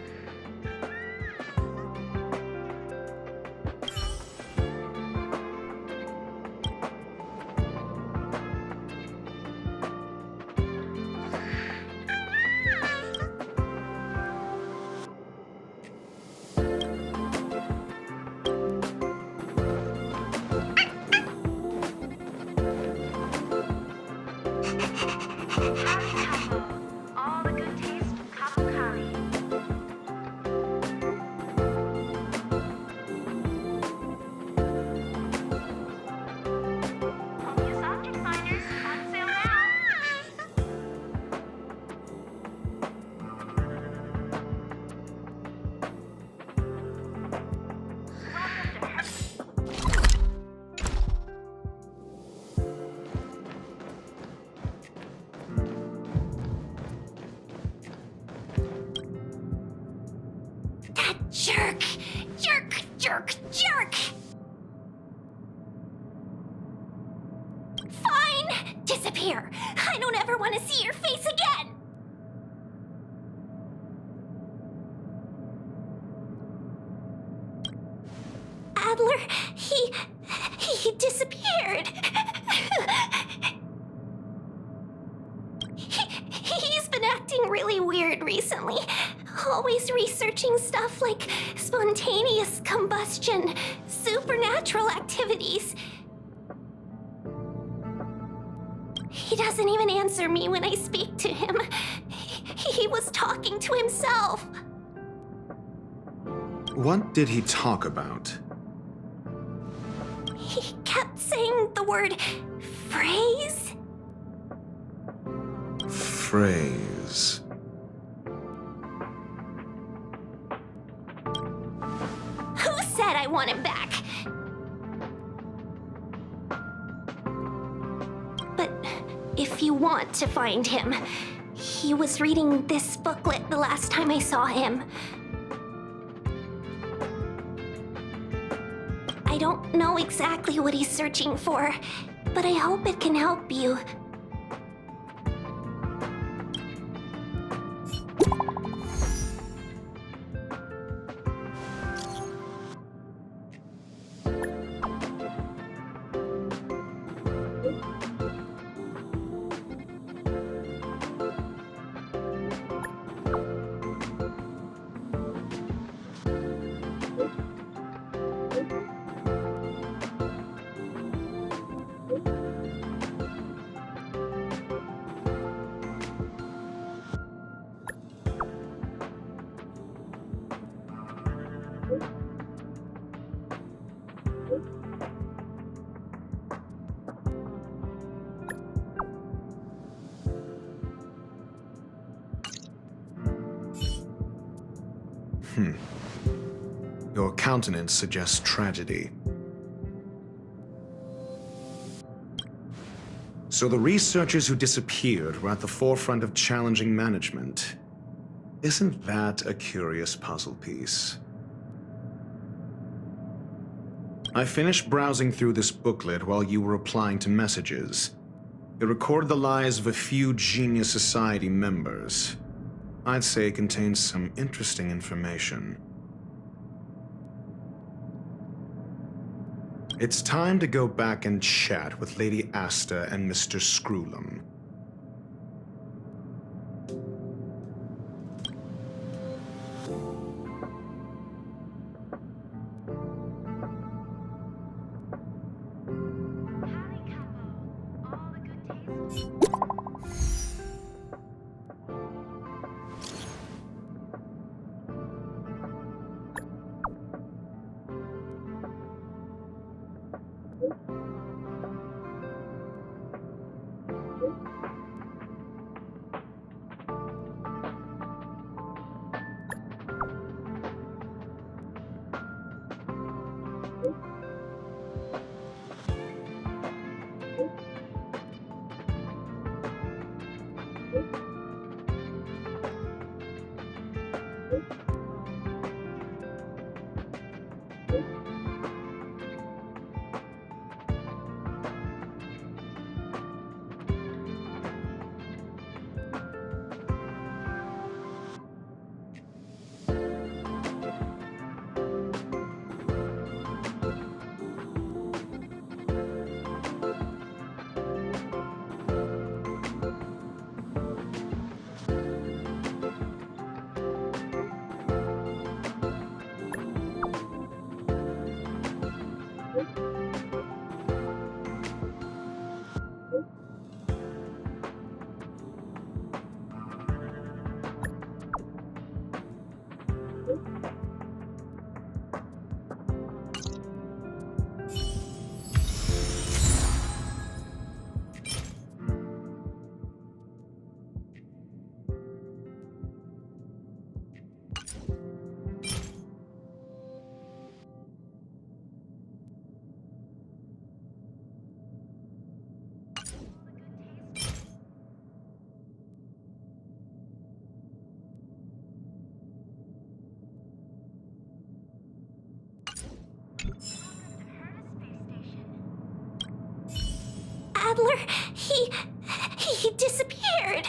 Jerk! Jerk! Jerk! Jerk! Fine! Disappear! I don't ever want to see your face again! Adler, he disappeared. He's been acting really weird recently. Always researching stuff like spontaneous combustion, supernatural activities. He doesn't even answer me when I speak to him. He was talking to himself. What did he talk about? He kept saying the word phrase. Phrase. Who said I want him back? But if you want to find him, he was reading this booklet the last time I saw him. I don't know exactly what he's searching for, but I hope it can help you. Your countenance suggests tragedy. So the researchers who disappeared were at the forefront of challenging management. Isn't that a curious puzzle piece? I finished browsing through this booklet while you were replying to messages. It recorded the lives of a few Genius Society members. I'd say it contains some interesting information. It's time to go back and chat with Lady Asta and Mr. Screwlum. Adler, he disappeared.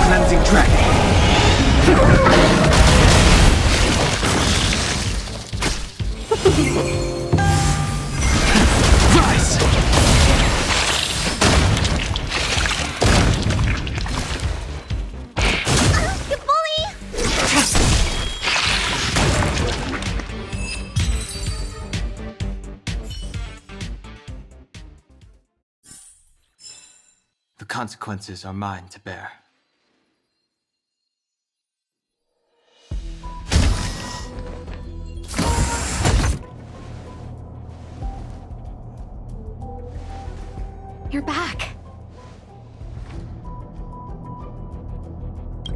Cleansing dragon. Rise. Good bully. The consequences are mine to bear. You're back.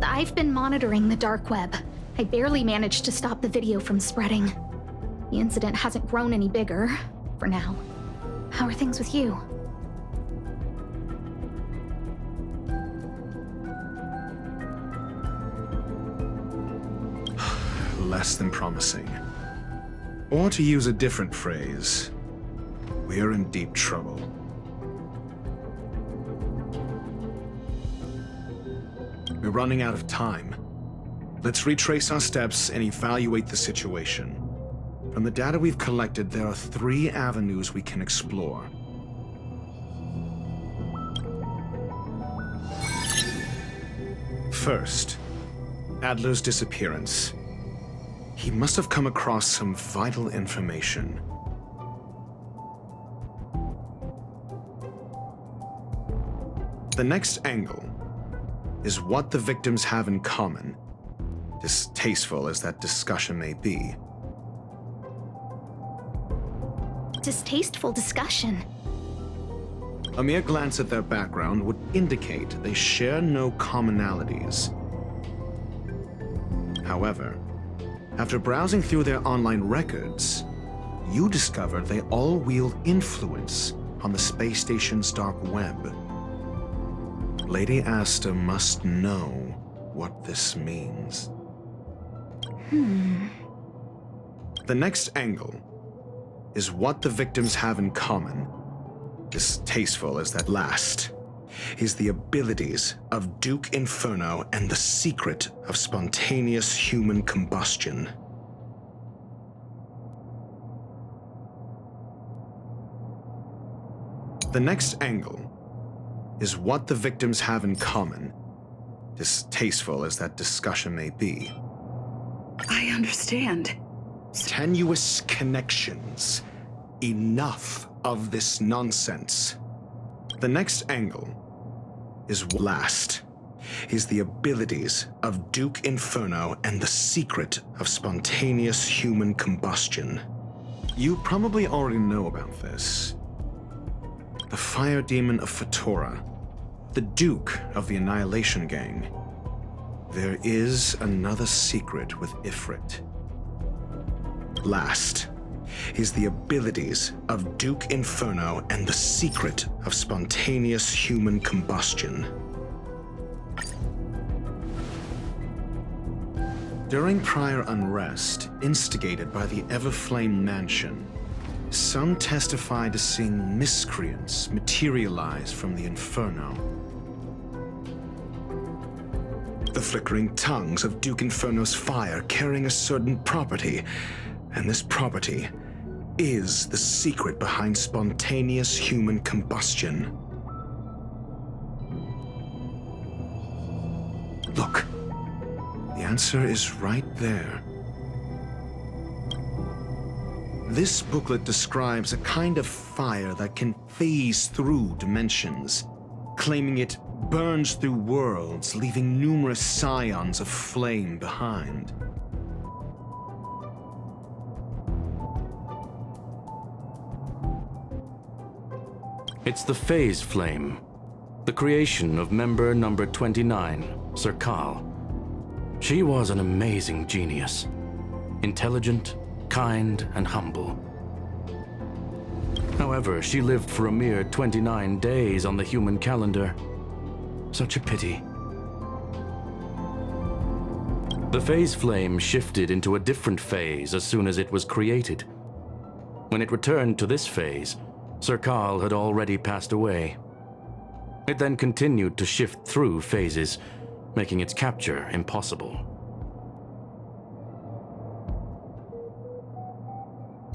I've been monitoring the dark web. I barely managed to stop the video from spreading. The incident hasn't grown any bigger, for now. How are things with you? Less than promising. Or to use a different phrase, we're in deep trouble. We're running out of time. Let's retrace our steps and evaluate the situation. From the data we've collected, there are 3 avenues we can explore. First, Adler's disappearance. He must have come across some vital information. The next angle is what the victims have in common, distasteful as that discussion may be. Distasteful discussion. A mere glance at their background would indicate they share no commonalities. However, after browsing through their online records, you discover they all wield influence on the space station's dark web. Lady Asta must know what this means. The next angle is what the victims have in common, distasteful as that last, is the abilities of Duke Inferno and the secret of spontaneous human combustion. The next angle is what the victims have in common, distasteful as that discussion may be. I understand. Tenuous connections. Enough of this nonsense. The next angle is the abilities of Duke Inferno and the secret of spontaneous human combustion. You probably already know about this. The fire demon of Fatora, the Duke of the Annihilation Gang. There is another secret with Ifrit. Last is the abilities of Duke Inferno and the secret of spontaneous human combustion. During prior unrest instigated by the Everflame Mansion, some testified to seeing miscreants materialize from the Inferno. The flickering tongues of Duke Inferno's fire carrying a certain property, and this property is the secret behind spontaneous human combustion. Look, the answer is right there. This booklet describes a kind of fire that can phase through dimensions, claiming it burns through worlds, leaving numerous scions of flame behind. It's the phase flame, the creation of member number 29, Sir Kal. She was an amazing genius, intelligent, kind, and humble. However, she lived for a mere 29 days on the human calendar. Such a pity. The phase flame shifted into a different phase as soon as it was created. When it returned to this phase, Sir Kal had already passed away. It then continued to shift through phases, making its capture impossible.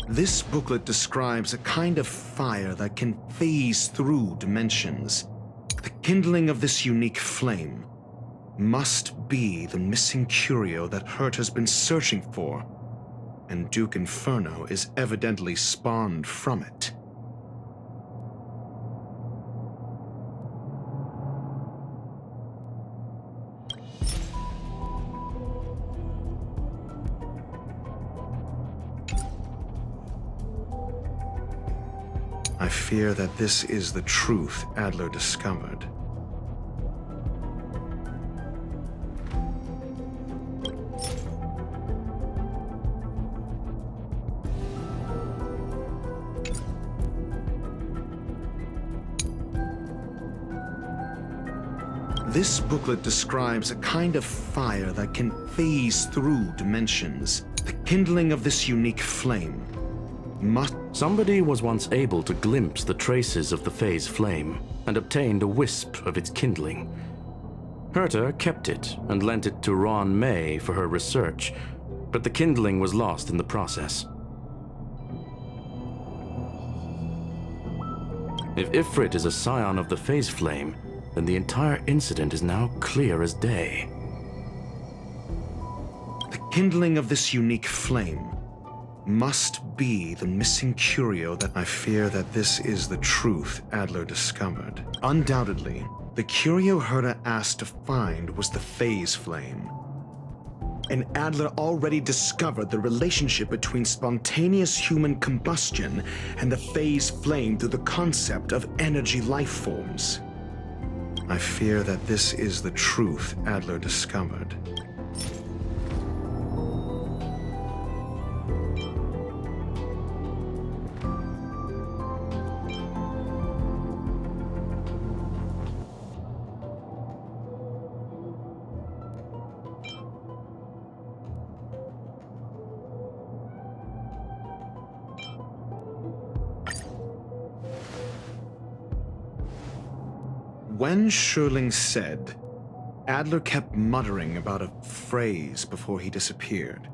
This booklet describes a kind of fire that can phase through dimensions. The kindling of this unique flame must be the missing curio that Hurt has been searching for, and Duke Inferno is evidently spawned from it. I fear that this is the truth Adler discovered. This booklet describes a kind of fire that can phase through dimensions. The kindling of this unique flame must... Somebody was once able to glimpse the traces of the phase flame and obtained a wisp of its kindling. Herta kept it and lent it to Ron May for her research, but the kindling was lost in the process. If Ifrit is a scion of the phase flame, then the entire incident is now clear as day. kindling of this unique flame must be the missing curio that I fear that this is the truth Adler discovered. Undoubtedly, the curio Herta asked to find was the phase flame. And Adler already discovered the relationship between spontaneous human combustion and the phase flame through the concept of energy life forms. I fear that this is the truth Adler discovered. When Schurling said, Adler kept muttering about a phrase before he disappeared.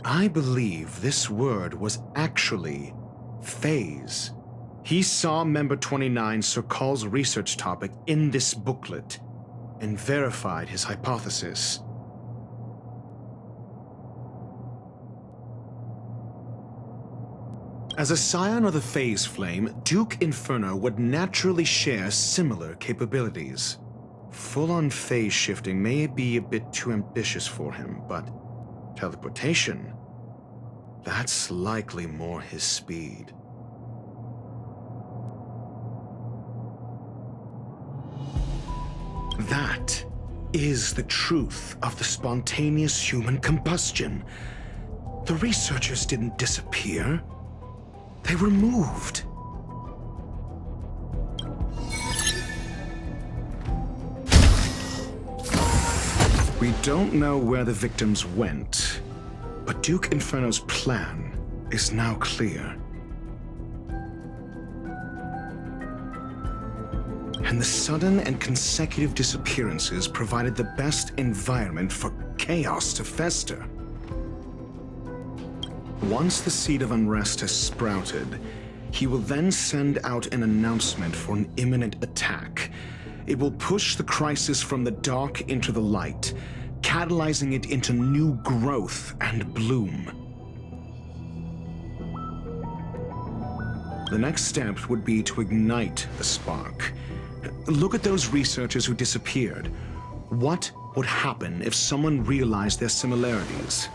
I believe this word was actually phase. He saw Member 29 Sir Call's research topic in this booklet and verified his hypothesis. As a scion of the phase flame, Duke Inferno would naturally share similar capabilities. Full-on phase shifting may be a bit too ambitious for him, but teleportation, that's likely more his speed. That is the truth of the spontaneous human combustion. The researchers didn't disappear. They were moved. We don't know where the victims went, but Duke Inferno's plan is now clear. And the sudden and consecutive disappearances provided the best environment for chaos to fester. Once the seed of unrest has sprouted, he will then send out an announcement for an imminent attack. It will push the crisis from the dark into the light, catalyzing it into new growth and bloom. The next step would be to ignite the spark. Look at those researchers who disappeared. What would happen if someone realized their similarities?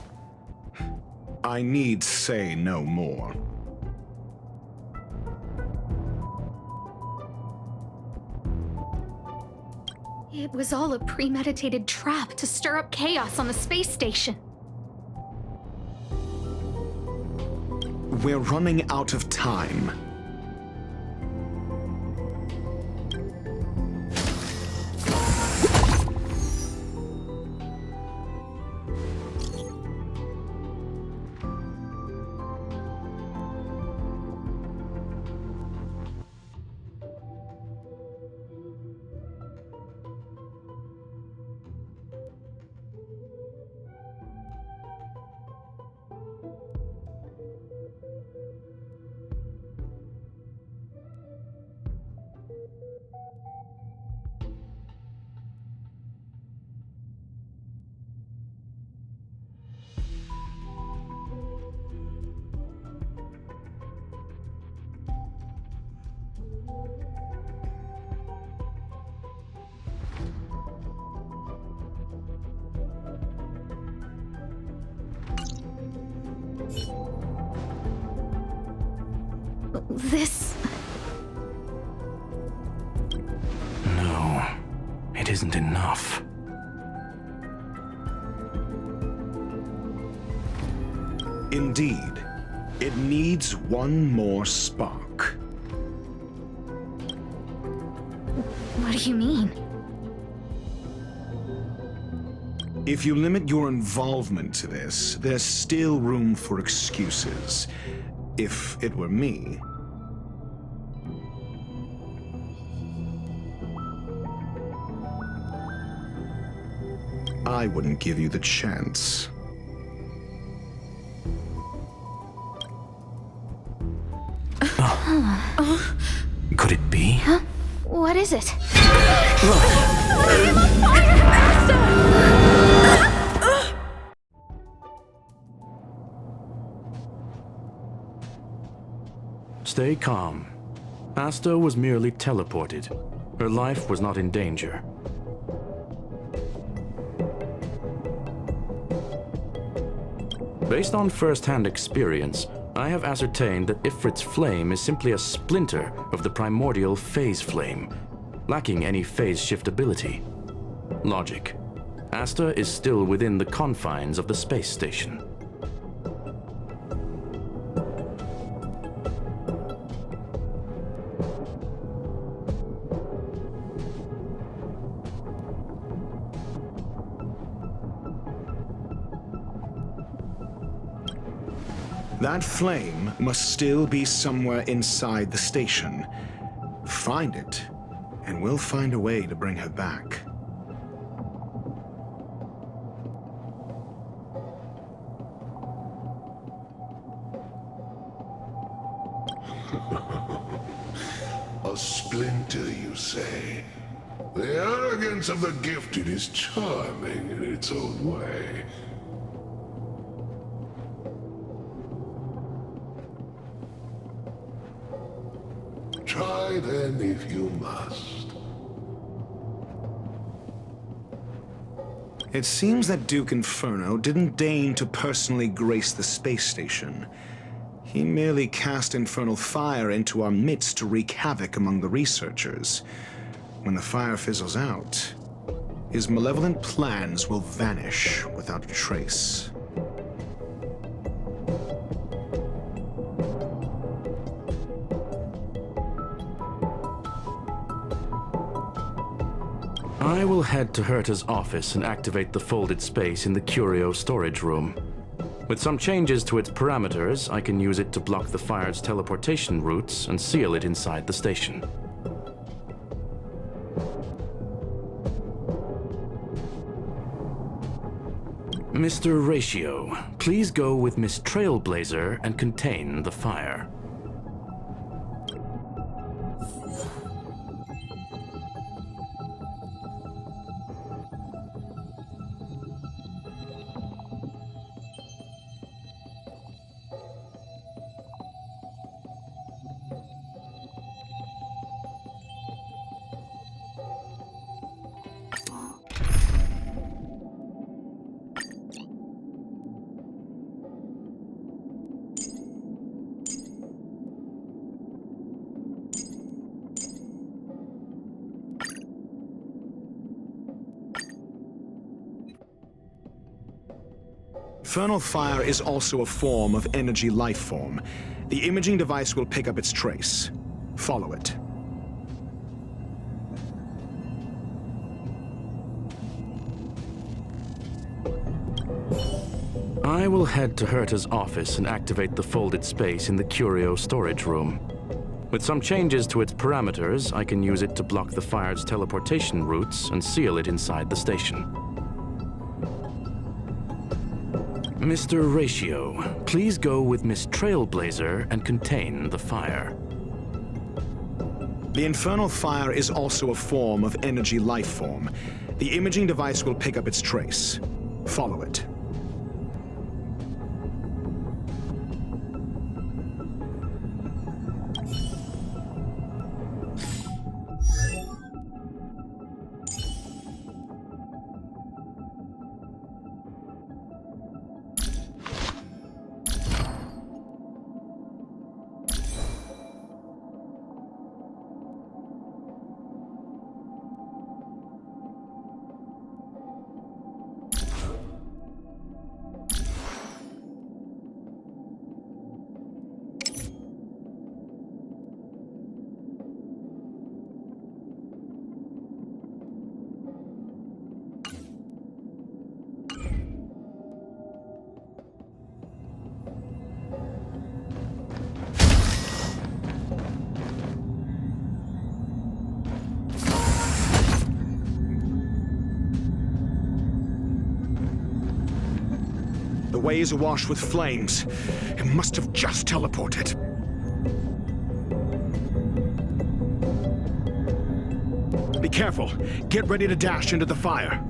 I need say no more. It was all a premeditated trap to stir up chaos on the space station. We're running out of time. This... No, it isn't enough. Indeed, it needs one more spark. What do you mean? If you limit your involvement to this, there's still room for excuses. If it were me, I wouldn't give you the chance. Could it be? Huh? What is it? I'm on fire, Master! Stay calm. Asta was merely teleported. Her life was not in danger. Based on first-hand experience, I have ascertained that Ifrit's flame is simply a splinter of the primordial phase flame, lacking any phase shift ability. Logic. Asta is still within the confines of the space station. That flame must still be somewhere inside the station. Find it, and we'll find a way to bring her back. A splinter, you say? The arrogance of the gifted is charming in its own way. Try then if you must. It seems that Duke Inferno didn't deign to personally grace the space station. He merely cast infernal fire into our midst to wreak havoc among the researchers. When the fire fizzles out, his malevolent plans will vanish without a trace. I will head to Herta's office and activate the folded space in the curio storage room. With some changes to its parameters, I can use it to block the fire's teleportation routes and seal it inside the station. Mr. Ratio, please go with Miss Trailblazer and contain the fire. Infernal fire is also a form of energy life form. The imaging device will pick up its trace. Follow it. I will head to Herta's office and activate the folded space in the curio storage room. With some changes to its parameters, I can use it to block the fire's teleportation routes and seal it inside the station. Mr. Ratio, please go with Miss Trailblazer and contain the fire. The infernal fire is also a form of energy life form. The imaging device will pick up its trace. Follow it. The way is awash with flames. It must have just teleported. Be careful. Get ready to dash into the fire.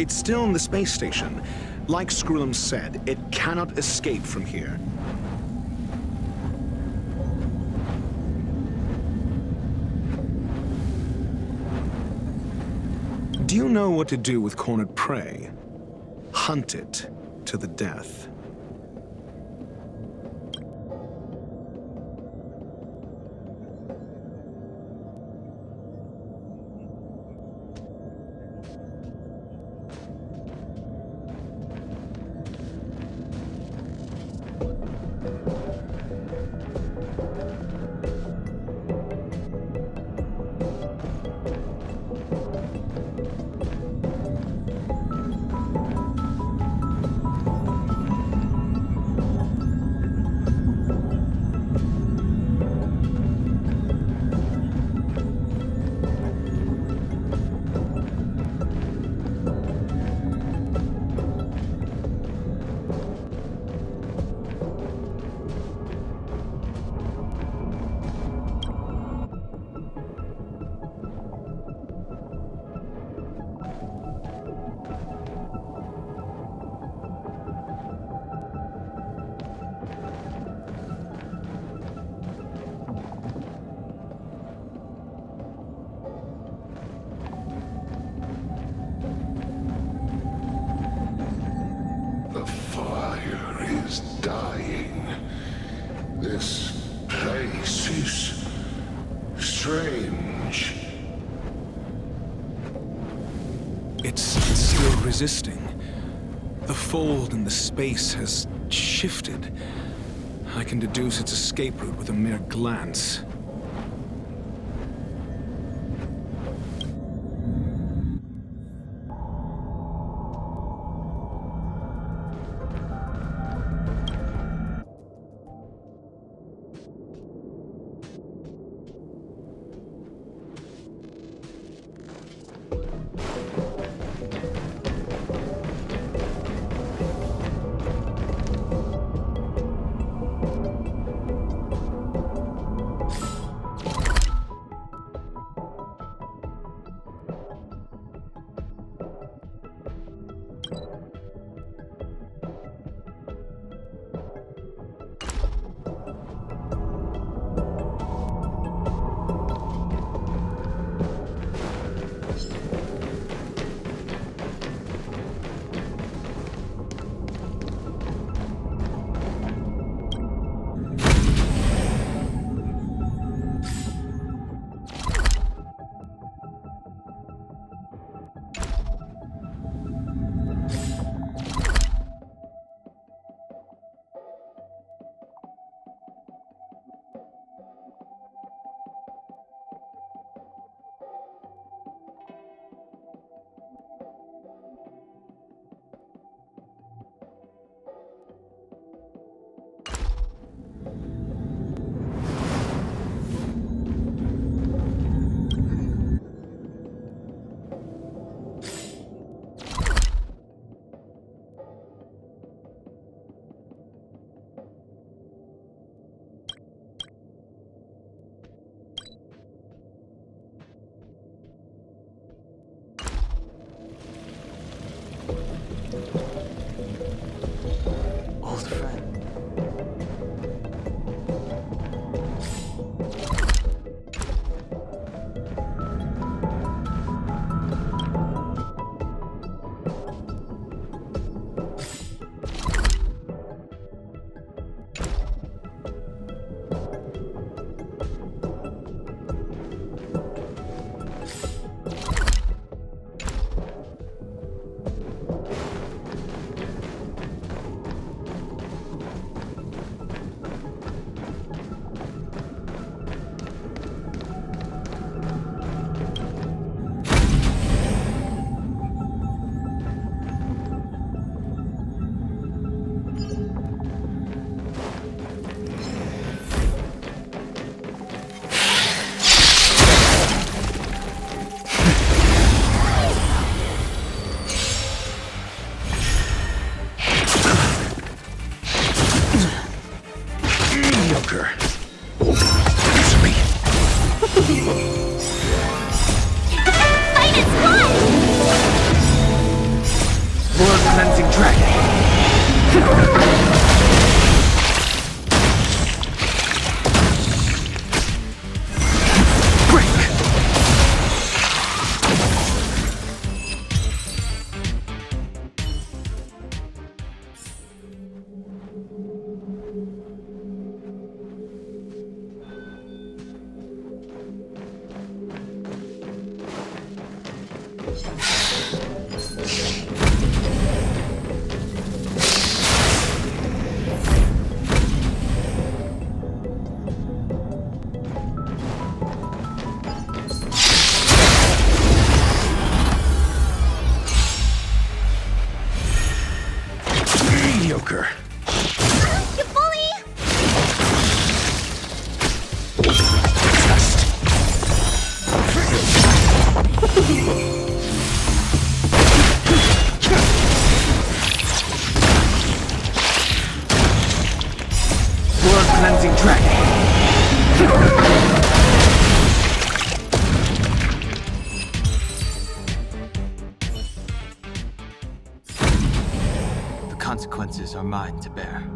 It's still in the space station. Like Skrullum said, it cannot escape from here. Do you know what to do with cornered prey? Hunt it to the death. The fire is dying. This place is strange. It's still resisting. The fold in the space has shifted. I can deduce its escape route with a mere glance. Old friend. cleansing dragon. Mediocre. You bully! Blood cleansing dragon. The consequences are mine to bear.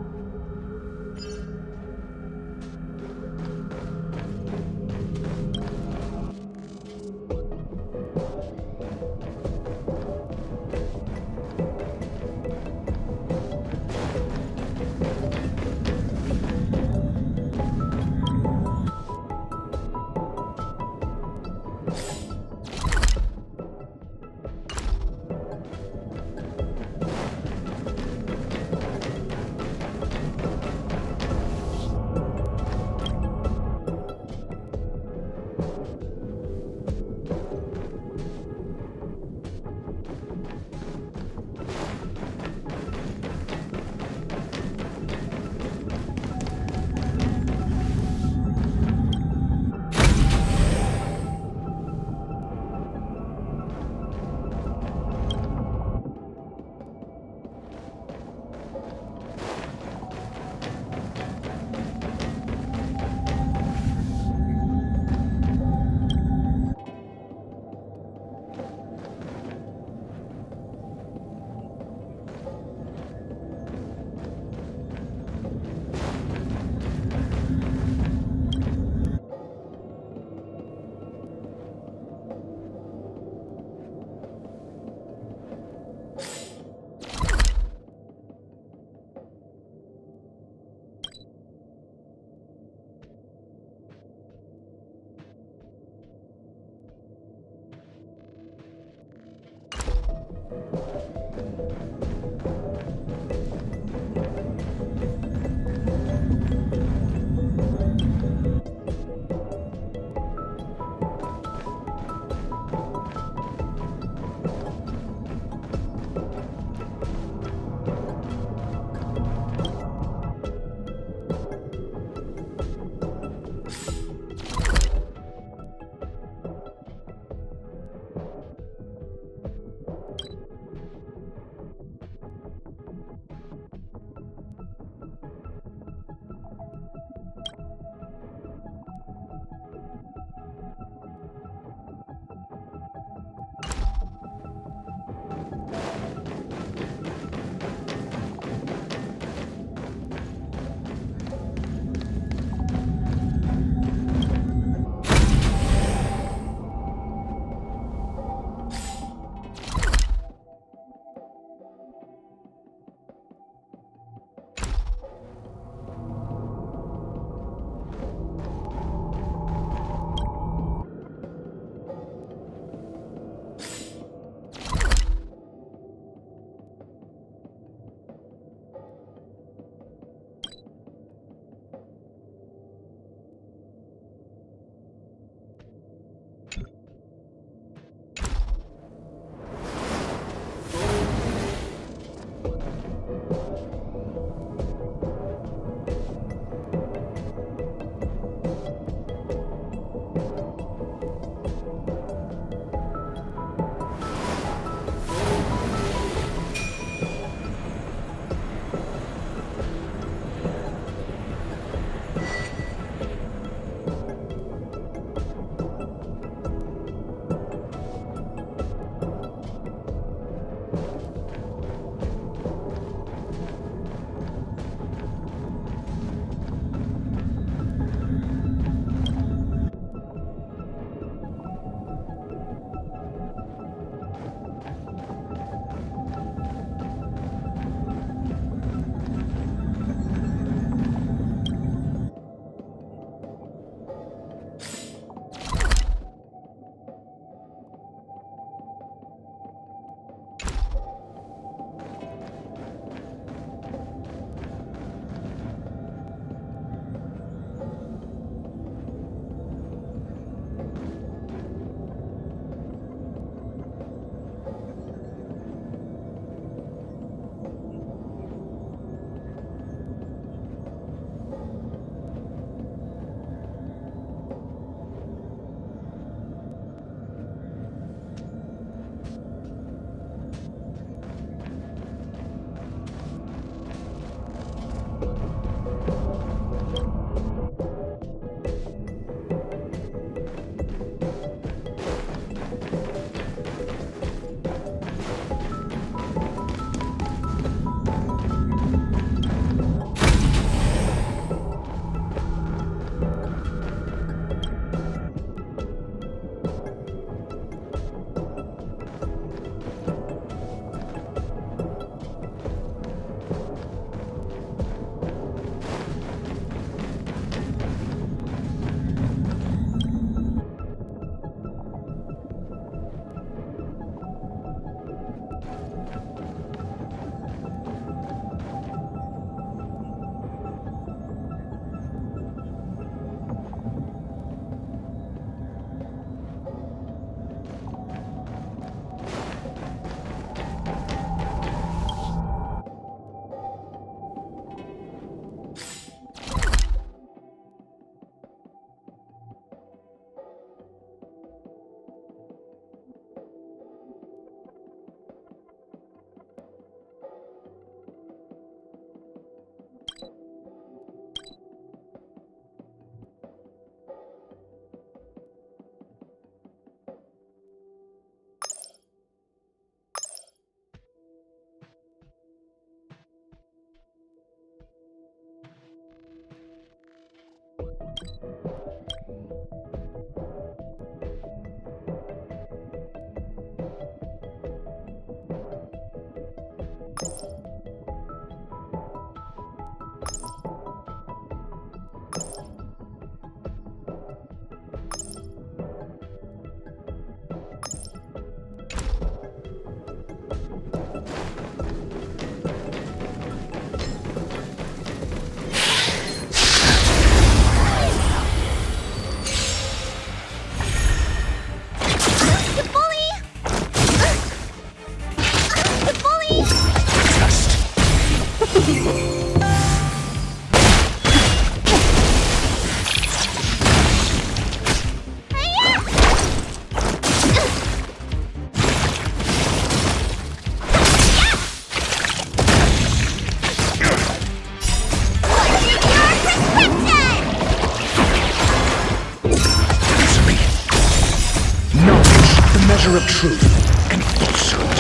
arbiter of truth and falsehood.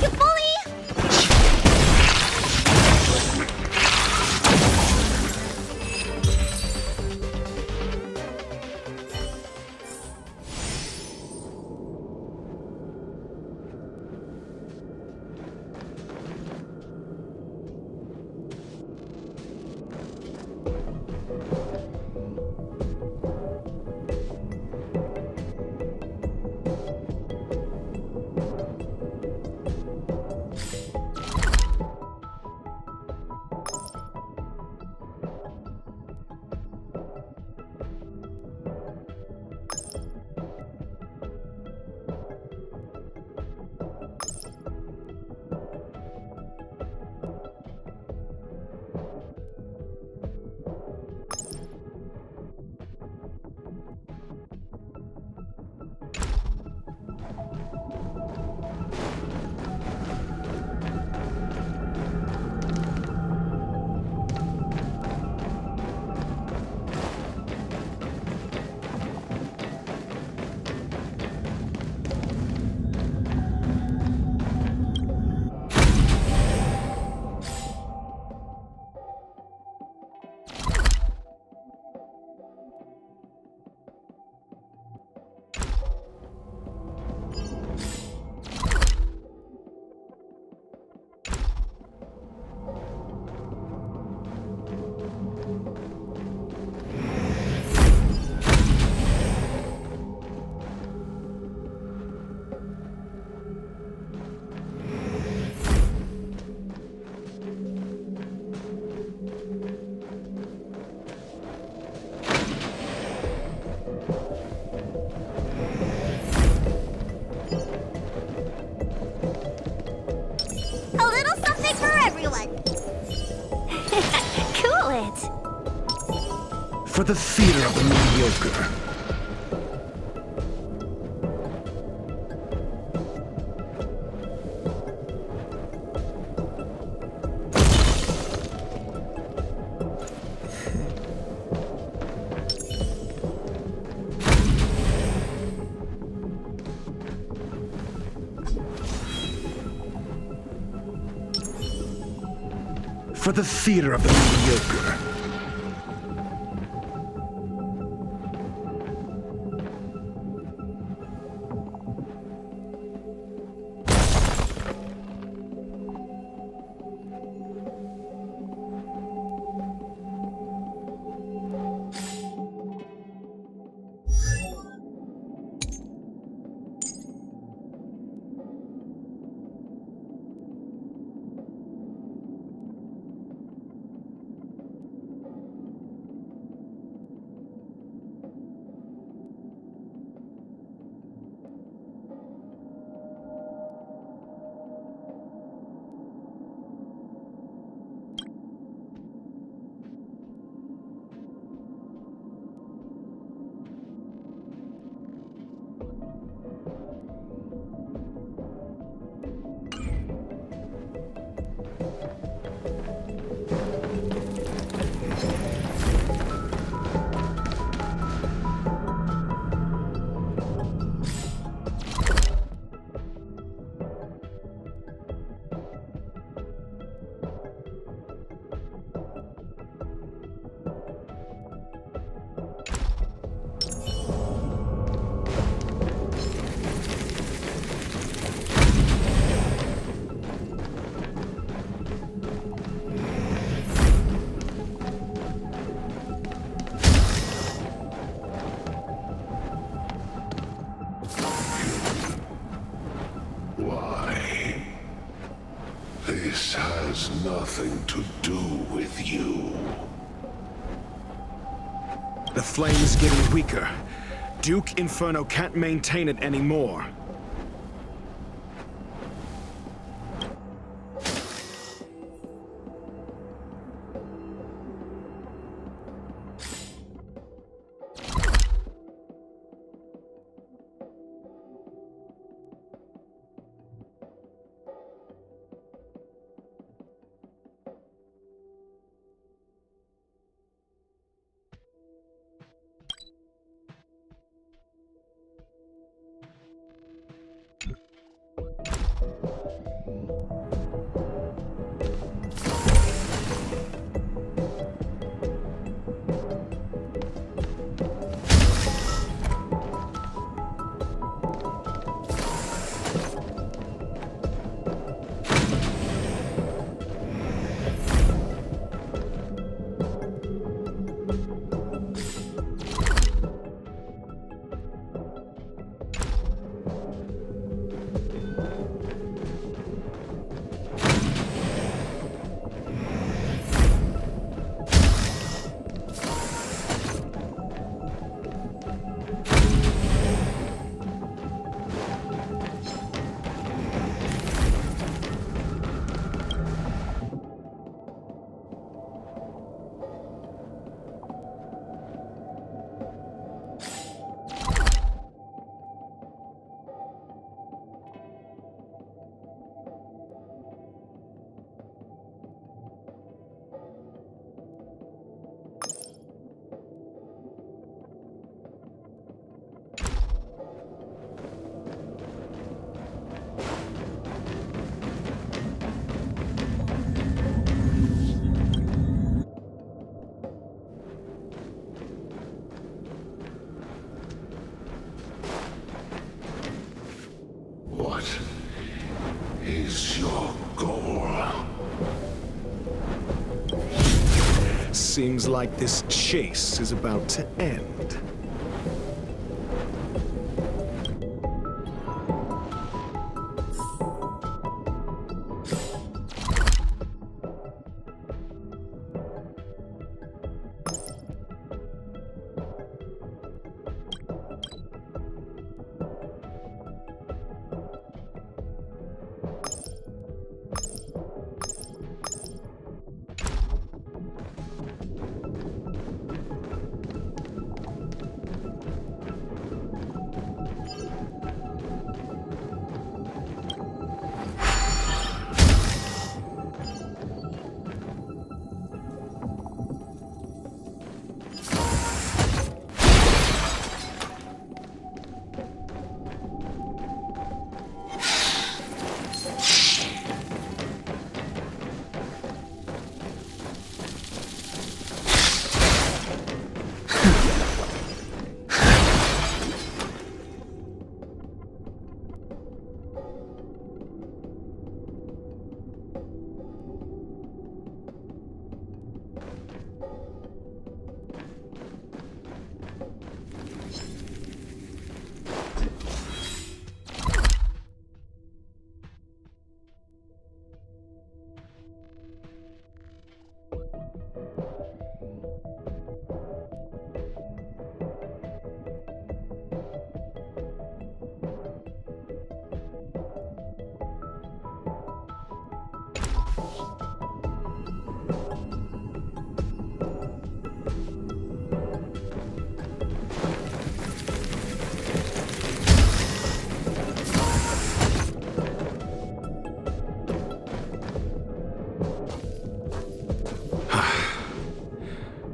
You bully! A little something for everyone. Cool it. For the theater of the mediocre. For the theater of the mediocre. This has nothing to do with you. The flame is getting weaker. Duke Inferno can't maintain it anymore. Seems like this chase is about to end.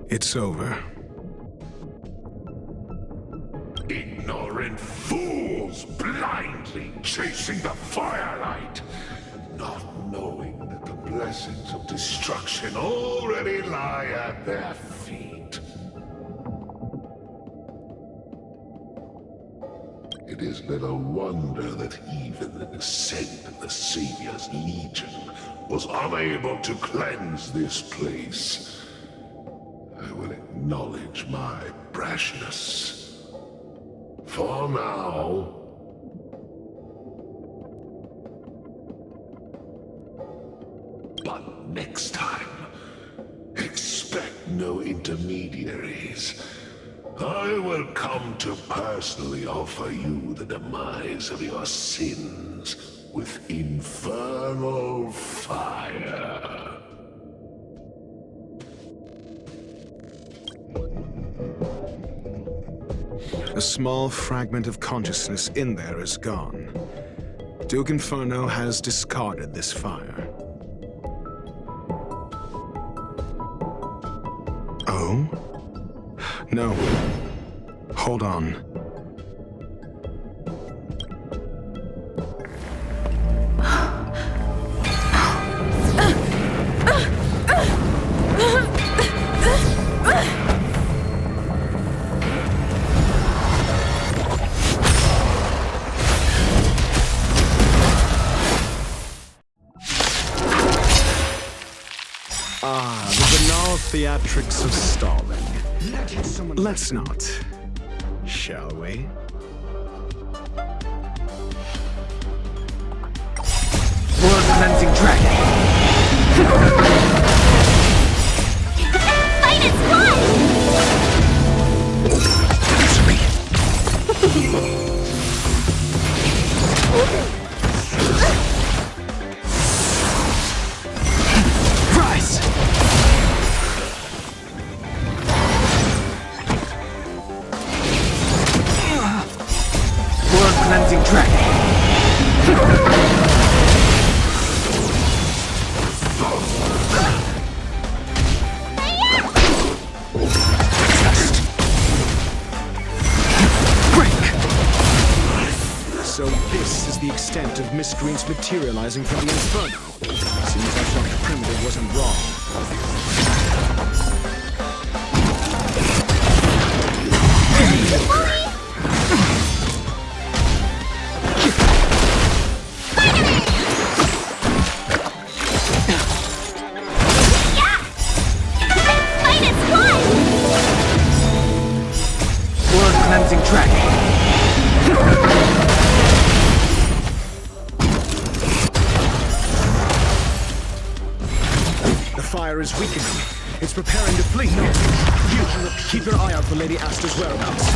It's over. Ignorant fools blindly chasing the firelight, not knowing that the blessings of destruction already lie at their feet. It is little wonder that even the descent of the Savior's Legion was unable to cleanse this place. I will acknowledge my brashness. For now. But next time, expect no intermediaries. I will come to personally offer you the demise of your sins with infernal fire. A small fragment of consciousness in there is gone. Duke Inferno has discarded this fire. Oh? No. Hold on. The banal theatrics of stalling. Let's not, shall we? Blood cleansing dragon! Fight is one! Rise! Blood cleansing dragon! So this is the extent of Mistreants materializing from the Inferno. Seems like Dr. Primitive wasn't wrong. Fight is rising dragon. The fire is weakening. It's preparing to flee. No. You, keep your eye out for Lady Asta's whereabouts.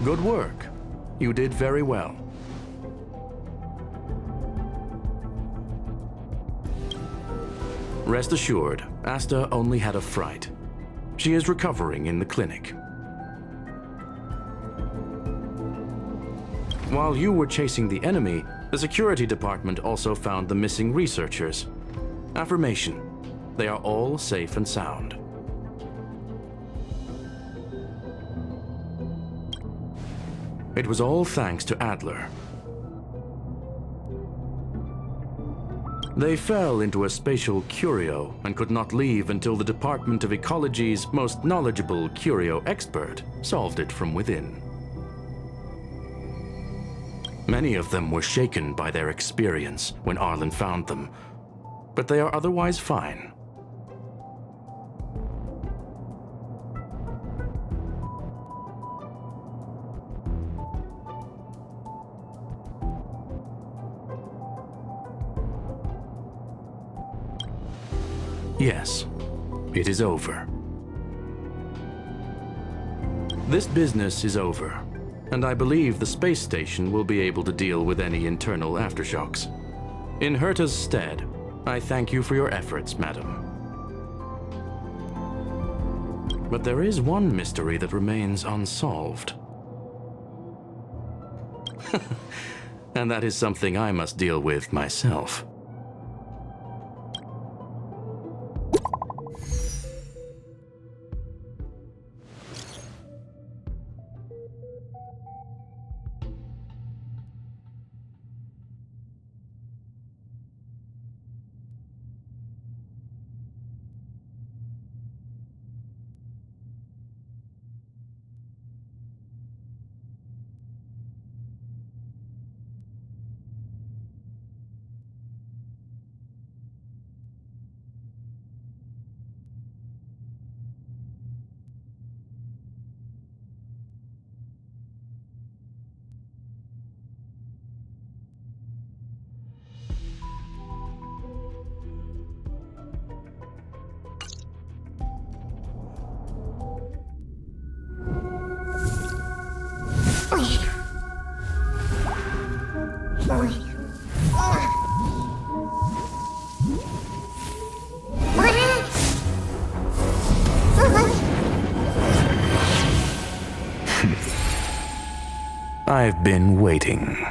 Good work. You did very well. Rest assured, Asta only had a fright. She is recovering in the clinic. While you were chasing the enemy, the security department also found the missing researchers. Affirmation: they are all safe and sound. It was all thanks to Adler. They fell into a spatial curio and could not leave until the Department of Ecology's most knowledgeable curio expert solved it from within. Many of them were shaken by their experience when Arlen found them, but they are otherwise fine. Yes, it is over. This business is over, and I believe the space station will be able to deal with any internal aftershocks. In Herta's stead, I thank you for your efforts, madam. But there is one mystery that remains unsolved. And that is something I must deal with myself. I've been waiting.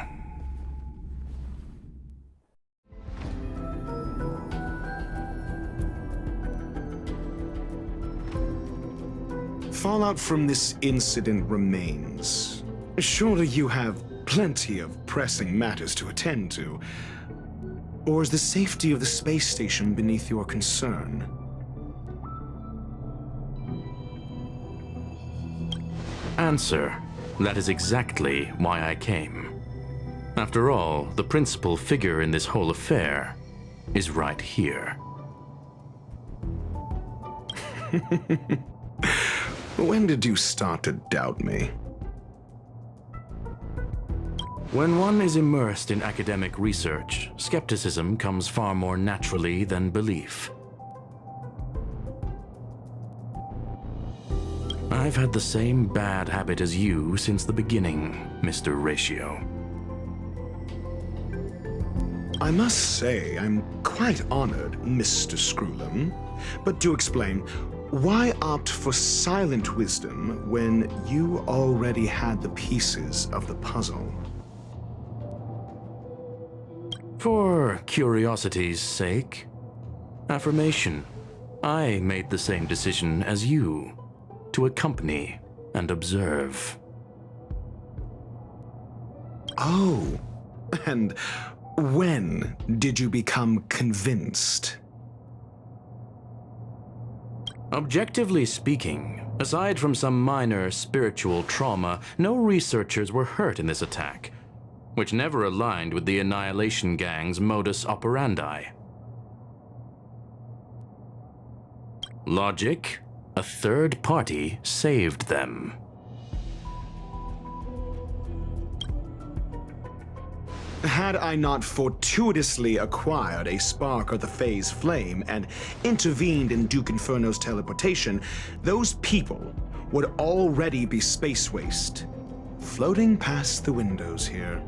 Fallout from this incident remains. Surely you have plenty of pressing matters to attend to. Or is the safety of the space station beneath your concern? Answer: that is exactly why I came. After all, the principal figure in this whole affair is right here. When did you start to doubt me? When one is immersed in academic research, skepticism comes far more naturally than belief. I've had the same bad habit as you since the beginning, Mr. Ratio. I must say, I'm quite honored, Mr. Screwlum. But do explain, why opt for silent wisdom when you already had the pieces of the puzzle? For curiosity's sake. Affirmation. I made the same decision as you, to accompany and observe. Oh, and when did you become convinced? Objectively speaking, aside from some minor spiritual trauma, no researchers were hurt in this attack, which never aligned with the Annihilation Gang's modus operandi. Logic, a third party saved them. Had I not fortuitously acquired a spark of the Phase Flame and intervened in Duke Inferno's teleportation, those people would already be space waste, floating past the windows here.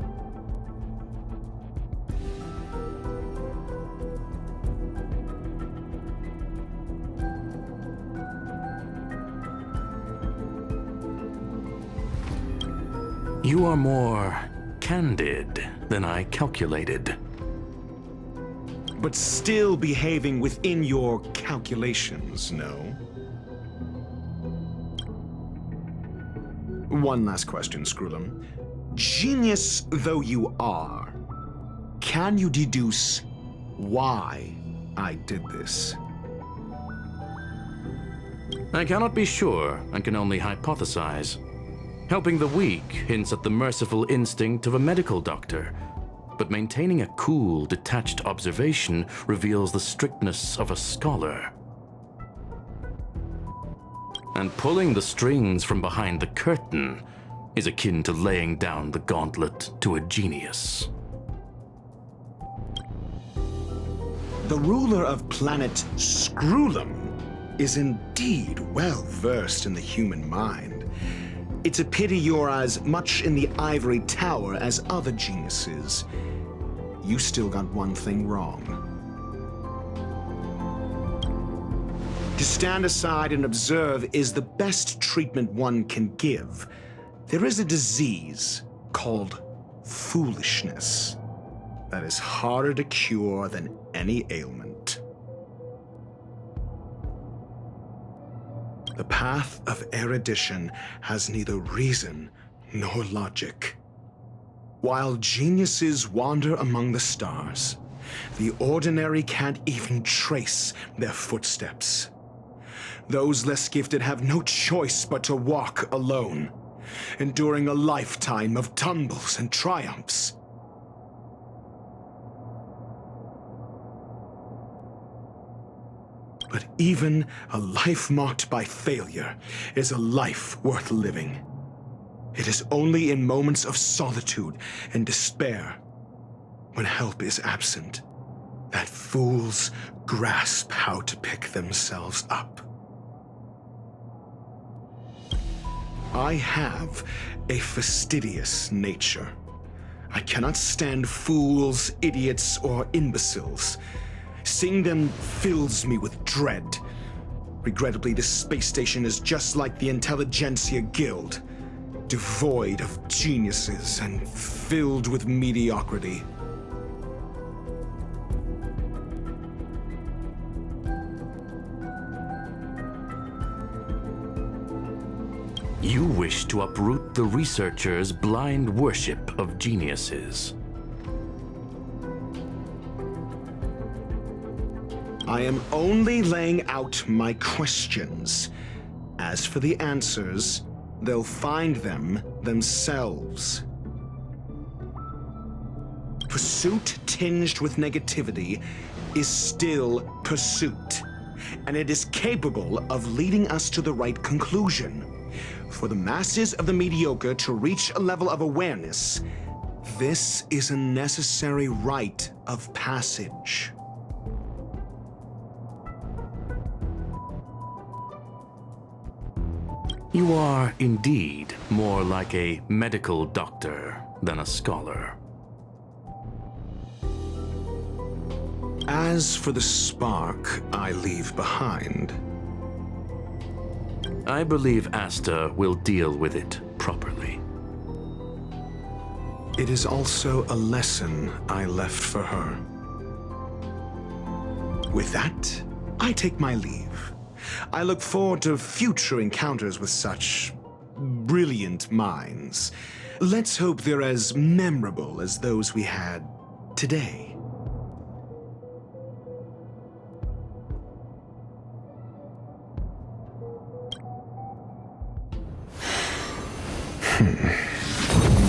You are more candid than I calculated. But still behaving within your calculations, no? One last question, Screwlum. Genius though you are, can you deduce why I did this? I cannot be sure and can only hypothesize. Helping the weak hints at the merciful instinct of a medical doctor, but maintaining a cool, detached observation reveals the strictness of a scholar. And pulling the strings from behind the curtain is akin to laying down the gauntlet to a genius. The ruler of planet Screwlum is indeed well versed in the human mind. It's a pity you're as much in the ivory tower as other geniuses. You still got one thing wrong. To stand aside and observe is the best treatment one can give. There is a disease called foolishness that is harder to cure than any ailment. The path of erudition has neither reason nor logic. While geniuses wander among the stars, the ordinary can't even trace their footsteps. Those less gifted have no choice but to walk alone, enduring a lifetime of tumbles and triumphs. But even a life marked by failure is a life worth living. It is only in moments of solitude and despair, when help is absent, that fools grasp how to pick themselves up. I have a fastidious nature. I cannot stand fools, idiots, or imbeciles. Seeing them fills me with dread. Regrettably, this space station is just like the Intelligentsia Guild, devoid of geniuses and filled with mediocrity. You wish to uproot the researchers' blind worship of geniuses. I am only laying out my questions. As for the answers, they'll find them themselves. Pursuit tinged with negativity is still pursuit, and it is capable of leading us to the right conclusion. For the masses of the mediocre to reach a level of awareness, this is a necessary rite of passage. You are indeed more like a medical doctor than a scholar. As for the spark I leave behind, I believe Asta will deal with it properly. it is also a lesson I left for her. With that, I take my leave. I look forward to future encounters with such brilliant minds. Let's hope they're as memorable as those we had today.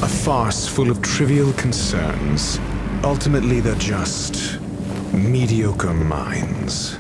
A farce full of trivial concerns. Ultimately, they're just mediocre minds.